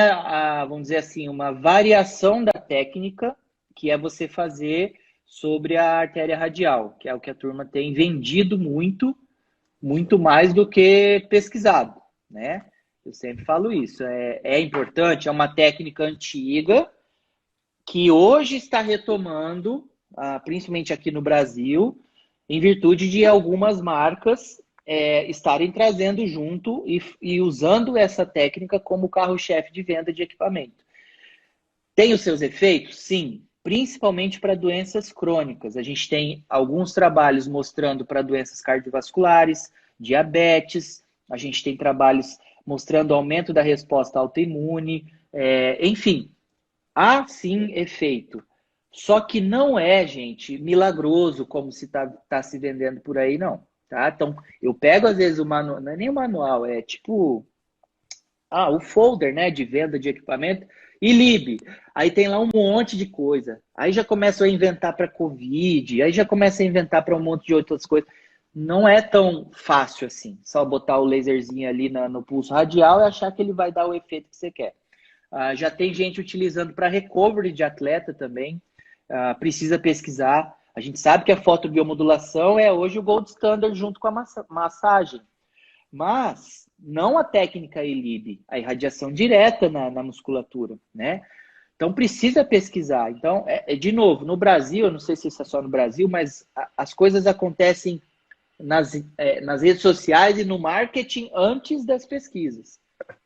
vamos dizer assim, uma variação da técnica, que é você fazer sobre a artéria radial, que é o que a turma tem vendido muito mais do que pesquisado, né? Eu sempre falo isso. É importante, é uma técnica antiga, que hoje está retomando, principalmente aqui no Brasil, em virtude de algumas marcas estarem trazendo junto e usando essa técnica como carro-chefe de venda de equipamento. Tem os seus efeitos? Sim, principalmente para doenças crônicas. A gente tem alguns trabalhos mostrando para doenças cardiovasculares, diabetes, a gente tem trabalhos mostrando aumento da resposta autoimune, enfim, há sim efeito. Só que não é, gente, milagroso como se tá se vendendo por aí, não. Tá? Então, eu pego às vezes o manual, não é nem o manual, é tipo o folder, né, de venda de equipamento e lib. Aí tem lá um monte de coisa. Aí já começa a inventar para Covid, aí já começa a inventar para um monte de outras coisas. Não é tão fácil assim, só botar o laserzinho ali no pulso radial e achar que ele vai dar o efeito que você quer. Já tem gente utilizando para recovery de atleta também. Precisa pesquisar. A gente sabe que a fotobiomodulação é hoje o gold standard junto com a massagem. Mas não a técnica ELIB, a irradiação direta na musculatura, né? Então precisa pesquisar. Então, de novo, no Brasil, eu não sei se isso é só no Brasil, mas as coisas acontecem nas redes sociais e no marketing antes das pesquisas.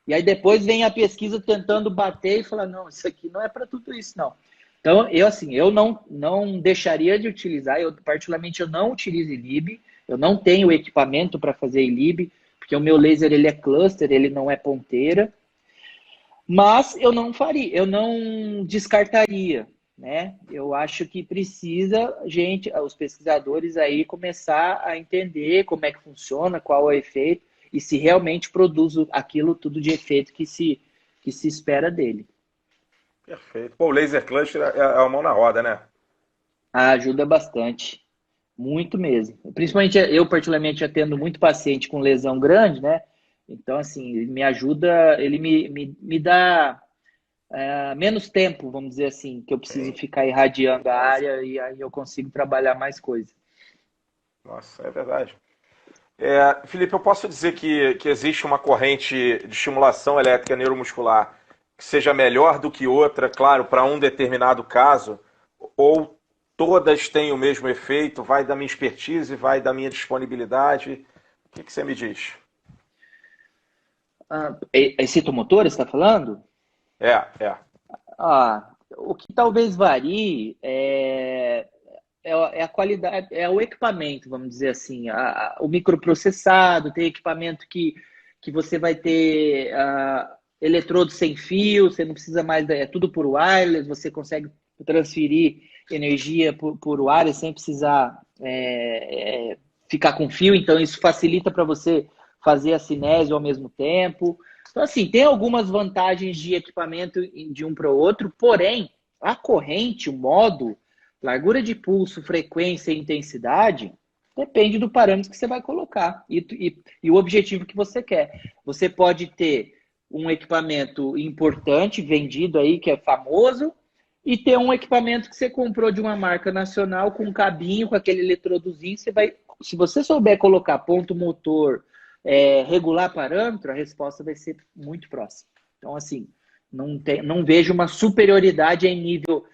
E aí depois vem a pesquisa tentando bater e falar, não, isso aqui não é para tudo isso, não. Então, eu não deixaria de utilizar, particularmente eu não utilizo ILIB, eu não tenho equipamento para fazer ILIB, porque o meu laser ele é cluster, ele não é ponteira, mas eu não faria, eu não descartaria, né? Eu acho que precisa, os pesquisadores aí começar a entender como é que funciona, qual é o efeito, e se realmente produz aquilo tudo de efeito que se espera dele. Perfeito. Pô, o laser cluster é a mão na roda, né? Ajuda bastante, muito mesmo. Principalmente eu, particularmente, atendo muito paciente com lesão grande, né? Então, assim, ele me ajuda, ele me dá menos tempo, vamos dizer assim, que eu preciso Sim. ficar irradiando a área e aí eu consigo trabalhar mais coisas. Nossa, é verdade. Felipe, eu posso dizer que existe uma corrente de estimulação elétrica neuromuscular que seja melhor do que outra, claro, para um determinado caso, ou todas têm o mesmo efeito, vai da minha expertise, vai da minha disponibilidade? O que você me diz? Citomotor, você está falando? É. O que talvez varie é a qualidade, é o equipamento, vamos dizer assim, o microprocessado, tem equipamento que você vai ter eletrodo sem fio, você não precisa mais, é tudo por wireless, você consegue transferir energia por wireless sem precisar ficar com fio, então isso facilita para você fazer a cinésio ao mesmo tempo. Então, assim, tem algumas vantagens de equipamento de um para o outro, porém, a corrente, o modo, largura de pulso, frequência e intensidade, depende do parâmetro que você vai colocar e o objetivo que você quer. Você pode ter um equipamento importante, vendido aí, que é famoso, e ter um equipamento que você comprou de uma marca nacional com um cabinho, com aquele eletrodozinho, se você souber colocar ponto motor, regular parâmetro, a resposta vai ser muito próxima. Então, assim, não vejo uma superioridade em nível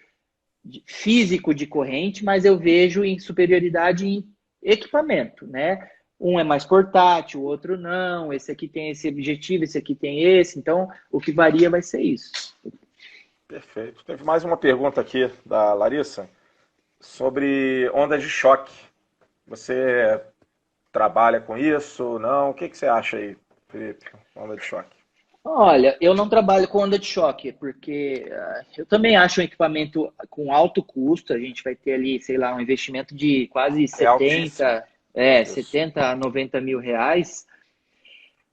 físico de corrente, mas eu vejo em superioridade em equipamento, né? Um é mais portátil, o outro não, esse aqui tem esse objetivo, esse aqui tem esse, então o que varia vai ser isso. Perfeito. Teve mais uma pergunta aqui da Larissa sobre ondas de choque. Você trabalha com isso? Não? O que você acha aí, Felipe? Onda de choque. Olha, eu não trabalho com onda de choque, porque eu também acho um equipamento com alto custo. A gente vai ter ali, sei lá, um investimento de quase É altíssimo. 70 a 90 mil reais.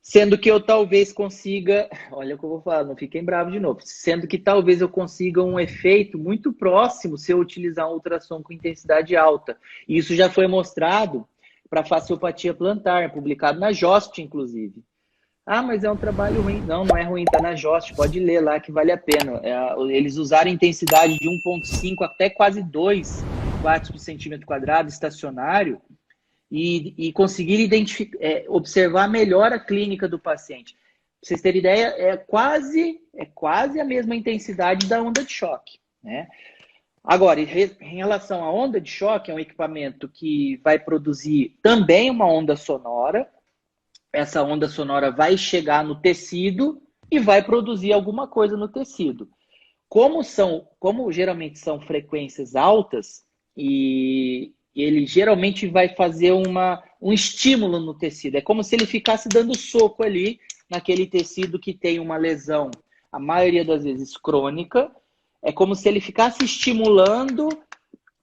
Sendo que eu talvez consiga, olha o que eu vou falar, não fiquem bravos de novo. Sendo que talvez eu consiga um efeito muito próximo se eu utilizar um ultrassom com intensidade alta. E isso já foi mostrado para fasciopatia plantar, publicado na JOST, inclusive. Ah, mas é um trabalho ruim. Não, não é ruim, tá na JOST, pode ler lá que vale a pena. Eles usaram intensidade de 1,5 até quase 2 watts por centímetro quadrado estacionário e conseguir observar melhor a clínica do paciente. Pra vocês terem ideia, é quase a mesma intensidade da onda de choque, né? Agora, em relação à onda de choque, é um equipamento que vai produzir também uma onda sonora. Essa onda sonora vai chegar no tecido e vai produzir alguma coisa no tecido. Como geralmente são frequências altas, e ele geralmente vai fazer um estímulo no tecido. É como se ele ficasse dando soco ali naquele tecido que tem uma lesão, a maioria das vezes crônica. É como se ele ficasse estimulando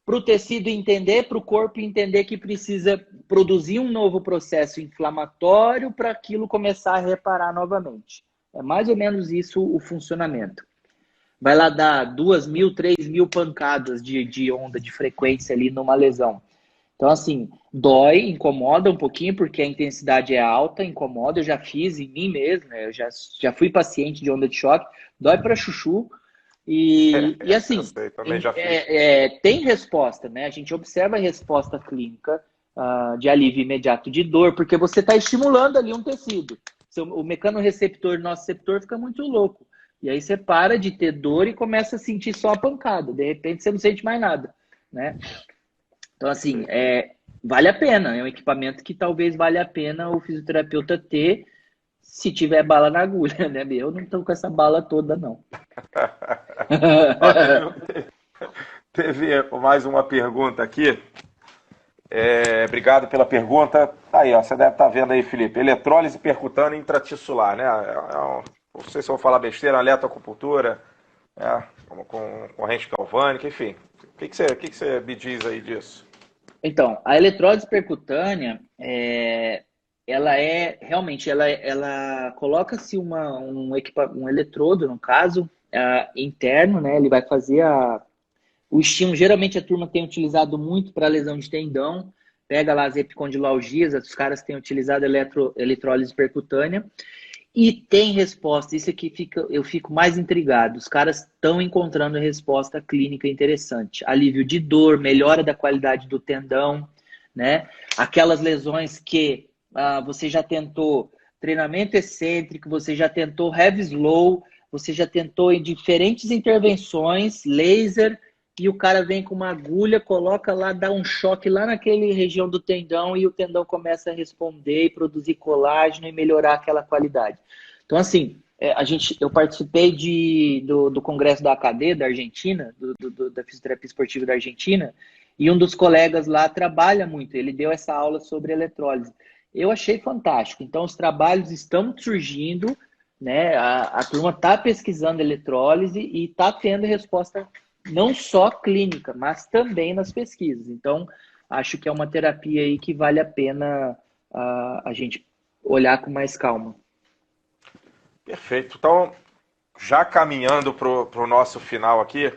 para o tecido entender, para o corpo entender que precisa produzir um novo processo inflamatório para aquilo começar a reparar novamente. É mais ou menos isso o funcionamento. Vai lá dar 2.000, 3.000 pancadas de onda de frequência ali numa lesão. Então, assim, dói, incomoda um pouquinho, porque a intensidade é alta, incomoda. Eu já fiz em mim mesmo, né? Eu já fui paciente de onda de choque, dói para chuchu. E assim, Eu sei, também já fiz. tem resposta, né? A gente observa a resposta clínica de alívio imediato de dor, porque você está estimulando ali um tecido. O mecanorreceptor, nosso receptor, fica muito louco. E aí você para de ter dor e começa a sentir só a pancada. De repente você não sente mais nada, né? Então, assim, vale a pena. É um equipamento que talvez valha a pena o fisioterapeuta ter se tiver bala na agulha, né? Eu não estou com essa bala toda, não. Ó, teve mais uma pergunta aqui. Obrigado pela pergunta. Tá aí, ó, você deve estar vendo aí, Felipe. Eletrólise percutânea intratissular, né? Não sei se eu vou falar besteira, eletroacupuntura, com corrente galvânica, enfim. O que você me diz aí disso? Então, a eletrólise percutânea, ela realmente, ela coloca-se um eletrodo, no caso, interno, né? Ele vai fazer o estímulo. Geralmente a turma tem utilizado muito para lesão de tendão. Pega lá as epicondilalgias, os caras têm utilizado eletrólise percutânea. E tem resposta, isso aqui eu fico mais intrigado. Os caras estão encontrando resposta clínica interessante. Alívio de dor, melhora da qualidade do tendão, né? Aquelas lesões que você já tentou treinamento excêntrico, você já tentou heavy slow, você já tentou em diferentes intervenções, laser, e o cara vem com uma agulha, coloca lá, dá um choque lá naquele região do tendão e o tendão começa a responder e produzir colágeno e melhorar aquela qualidade. Então, assim, eu participei do congresso da AKD da Argentina, da fisioterapia esportiva da Argentina, e um dos colegas lá trabalha muito, ele deu essa aula sobre eletrólise. Eu achei fantástico. Então, os trabalhos estão surgindo, né? A turma está pesquisando eletrólise e está tendo resposta não só clínica, mas também nas pesquisas. Então, acho que é uma terapia aí que vale a pena a gente olhar com mais calma. Perfeito. Então, já caminhando para o nosso final aqui,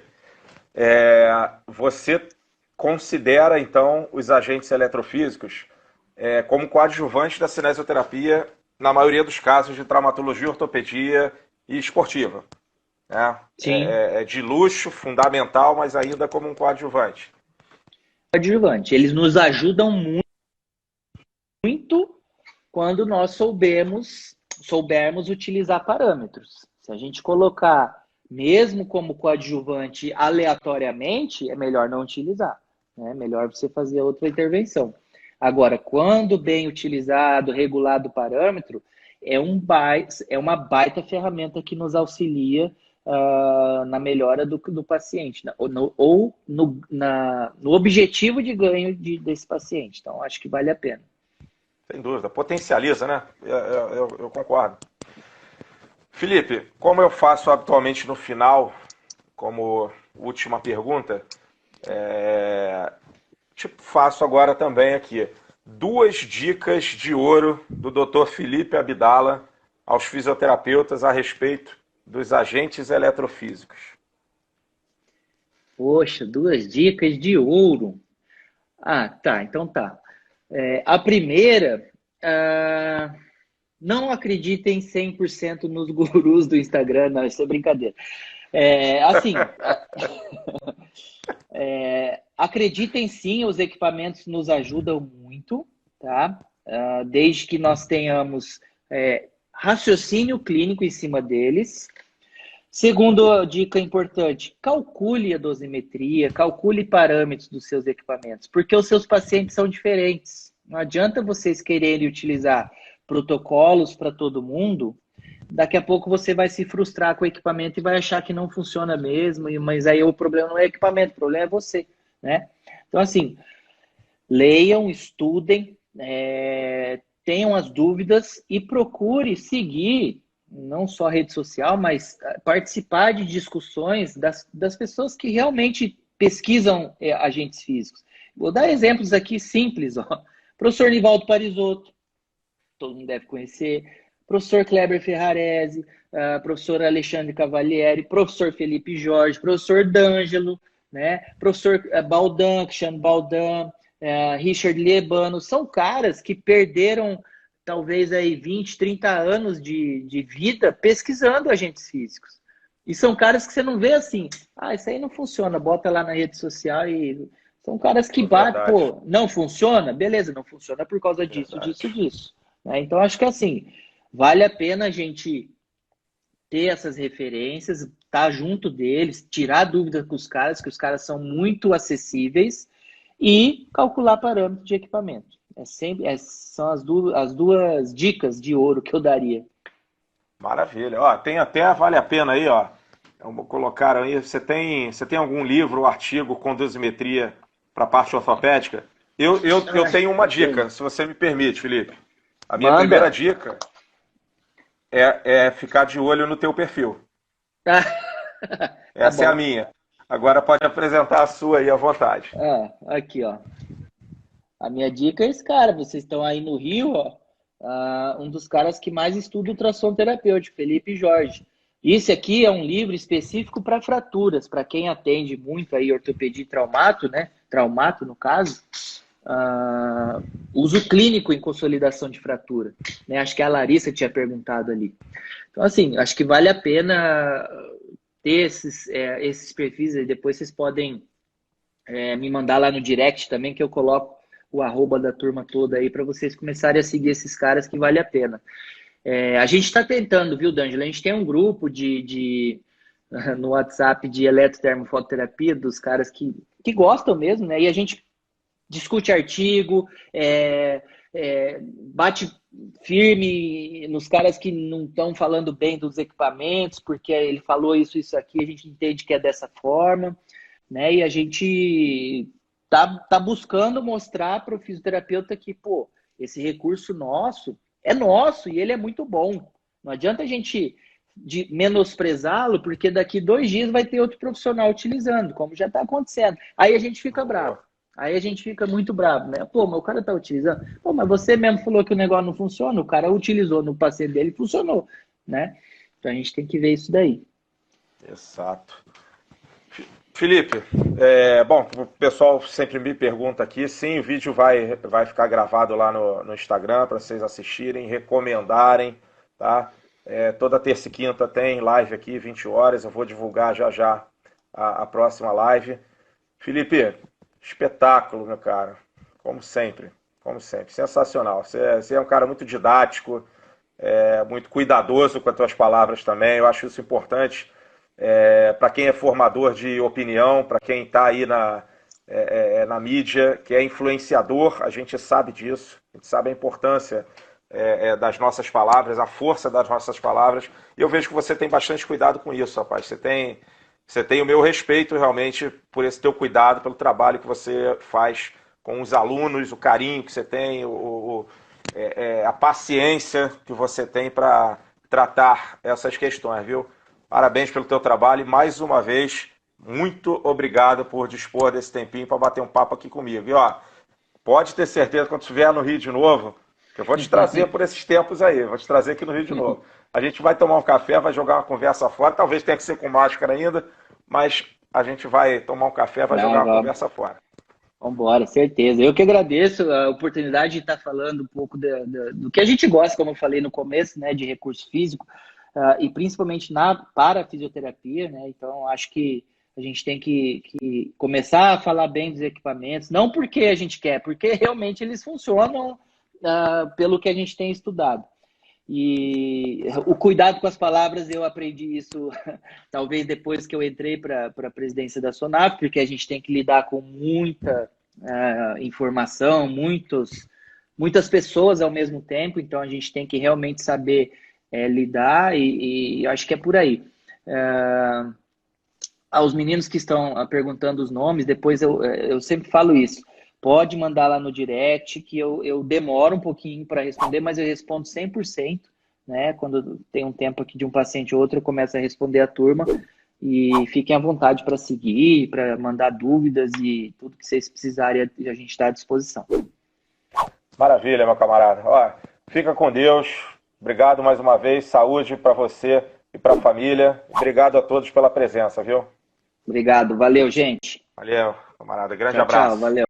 você considera, então, os agentes eletrofísicos como coadjuvantes da cinesioterapia na maioria dos casos de traumatologia, ortopedia e esportiva? Sim. De luxo, fundamental, mas ainda como um coadjuvante. Coadjuvante. Eles nos ajudam muito quando nós soubermos utilizar parâmetros. Se a gente colocar mesmo como coadjuvante aleatoriamente, é melhor não utilizar. É melhor você fazer outra intervenção. Agora, quando bem utilizado, regulado o parâmetro, é uma baita ferramenta que nos auxilia na melhora do paciente, ou no objetivo de ganho desse paciente. Então, acho que vale a pena. Sem dúvida. Potencializa, né? Eu concordo. Felipe, como eu faço habitualmente no final, como última pergunta, faço agora também aqui. 2 dicas de ouro do Dr. Felipe Abdala aos fisioterapeutas a respeito dos agentes eletrofísicos. Poxa, 2 dicas de ouro. Ah, tá, então tá. A primeira, não acreditem 100% nos gurus do Instagram, não, isso é brincadeira. Assim, acreditem sim, os equipamentos nos ajudam muito, tá? Desde que nós tenhamos raciocínio clínico em cima deles. Segunda dica importante, calcule a dosimetria, calcule parâmetros dos seus equipamentos, porque os seus pacientes são diferentes. Não adianta vocês quererem utilizar protocolos para todo mundo, daqui a pouco você vai se frustrar com o equipamento e vai achar que não funciona mesmo, mas aí o problema não é o equipamento, o problema é você, né? Então, assim, leiam, estudem, tenham as dúvidas e procure seguir não só a rede social, mas participar de discussões das pessoas que realmente pesquisam agentes físicos. Vou dar exemplos aqui simples. Ó. Professor Nivaldo Parisotto, todo mundo deve conhecer. Professor Kleber Ferrarese, professor Alexandre Cavalieri, professor Felipe Jorge, professor D'Angelo, né? Professor Baldan, Cristiano Baldan, Richard Liebano. São caras que perderam talvez aí 20, 30 anos de vida pesquisando agentes físicos. E são caras que você não vê assim, isso aí não funciona, bota lá na rede social e... São caras que batem, pô, não funciona? Beleza, não funciona por causa disso, disso. Né? Então, acho que assim, vale a pena a gente ter essas referências, estar junto deles, tirar dúvida com os caras, que os caras são muito acessíveis, e calcular parâmetros de equipamento. São as duas dicas de ouro que eu daria. Maravilha. Ó, tem até, vale a pena aí, ó. Colocaram aí, você tem algum livro ou artigo com dosimetria para a parte ortopédica? Eu tenho uma dica, se você me permite, Felipe. A minha primeira dica é ficar de olho no teu perfil. Essa é a minha. Agora pode apresentar a sua aí à vontade. Aqui, ó. A minha dica é esse cara. Vocês estão aí no Rio, ó. Um dos caras que mais estuda ultrassom terapêutico, Felipe Jorge. Esse aqui é um livro específico para fraturas, para quem atende muito aí ortopedia e traumato, né? Traumato, no caso. Uso clínico em consolidação de fratura. Né? Acho que a Larissa tinha perguntado ali. Então, assim, acho que vale a pena ter esses perfis aí. Depois vocês podem me mandar lá no direct também, que eu coloco o @ da turma toda aí para vocês começarem a seguir esses caras, que vale a pena. A gente está tentando, viu, D'Angelo? A gente tem um grupo no WhatsApp de eletrotermofototerapia dos caras que gostam mesmo, né? E a gente discute artigo, bate firme nos caras que não estão falando bem dos equipamentos, porque ele falou isso aqui, a gente entende que é dessa forma, né? E a gente tá buscando mostrar para o fisioterapeuta que, pô, esse recurso nosso é nosso e ele é muito bom. Não adianta a gente menosprezá-lo, porque daqui 2 dias vai ter outro profissional utilizando, como já está acontecendo. Aí a gente fica bravo. Aí a gente fica muito bravo, né? Pô, mas o cara tá utilizando. Pô, mas você mesmo falou que o negócio não funciona, o cara utilizou no paciente dele e funcionou, né? Então a gente tem que ver isso daí. Exato. Felipe, bom, o pessoal sempre me pergunta aqui, sim, o vídeo vai ficar gravado lá no Instagram para vocês assistirem, recomendarem, tá? Toda terça e quinta tem live aqui, 20 horas, eu vou divulgar já a próxima live. Felipe, espetáculo, meu cara, como sempre, sensacional. Você é um cara muito didático, muito cuidadoso com as tuas palavras também, eu acho isso importante. Para quem é formador de opinião, para quem está aí na mídia, que é influenciador, a gente sabe disso, a gente sabe a importância das nossas palavras, a força das nossas palavras, e eu vejo que você tem bastante cuidado com isso, rapaz. Você tem o meu respeito realmente por esse teu cuidado, pelo trabalho que você faz com os alunos, o carinho que você tem, a paciência que você tem para tratar essas questões, viu? Parabéns pelo teu trabalho e, mais uma vez, muito obrigado por dispor desse tempinho para bater um papo aqui comigo. E, ó, pode ter certeza, quando estiver no Rio de novo, que eu vou te trazer por esses tempos aí, vou te trazer aqui no Rio de novo. A gente vai tomar um café, vai jogar uma conversa fora, talvez tenha que ser com máscara ainda, mas a gente vai tomar um café, vai jogar uma conversa fora. Vamos embora, certeza. Eu que agradeço a oportunidade de estar falando um pouco do que a gente gosta, como eu falei no começo, né, de recurso físico, e principalmente para a fisioterapia, né? Então, acho que a gente tem que começar a falar bem dos equipamentos, não porque a gente quer, porque realmente eles funcionam pelo que a gente tem estudado. E o cuidado com as palavras, eu aprendi isso talvez depois que eu entrei para a presidência da SONAF, porque a gente tem que lidar com muita informação, muitas pessoas ao mesmo tempo, então a gente tem que realmente saber lidar e eu acho que é por aí. Aos meninos que estão perguntando os nomes, depois eu sempre falo isso. Pode mandar lá no direct, que eu demoro um pouquinho para responder, mas eu respondo 100%, né? Quando tem um tempo aqui de um paciente ou outro, eu começo a responder a turma. E fiquem à vontade para seguir, para mandar dúvidas e tudo que vocês precisarem, a gente está à disposição. Maravilha, meu camarada. Ó, fica com Deus. Obrigado mais uma vez. Saúde para você e para a família. Obrigado a todos pela presença, viu? Obrigado. Valeu, gente. Valeu, camarada. Grande abraço. Tchau, valeu.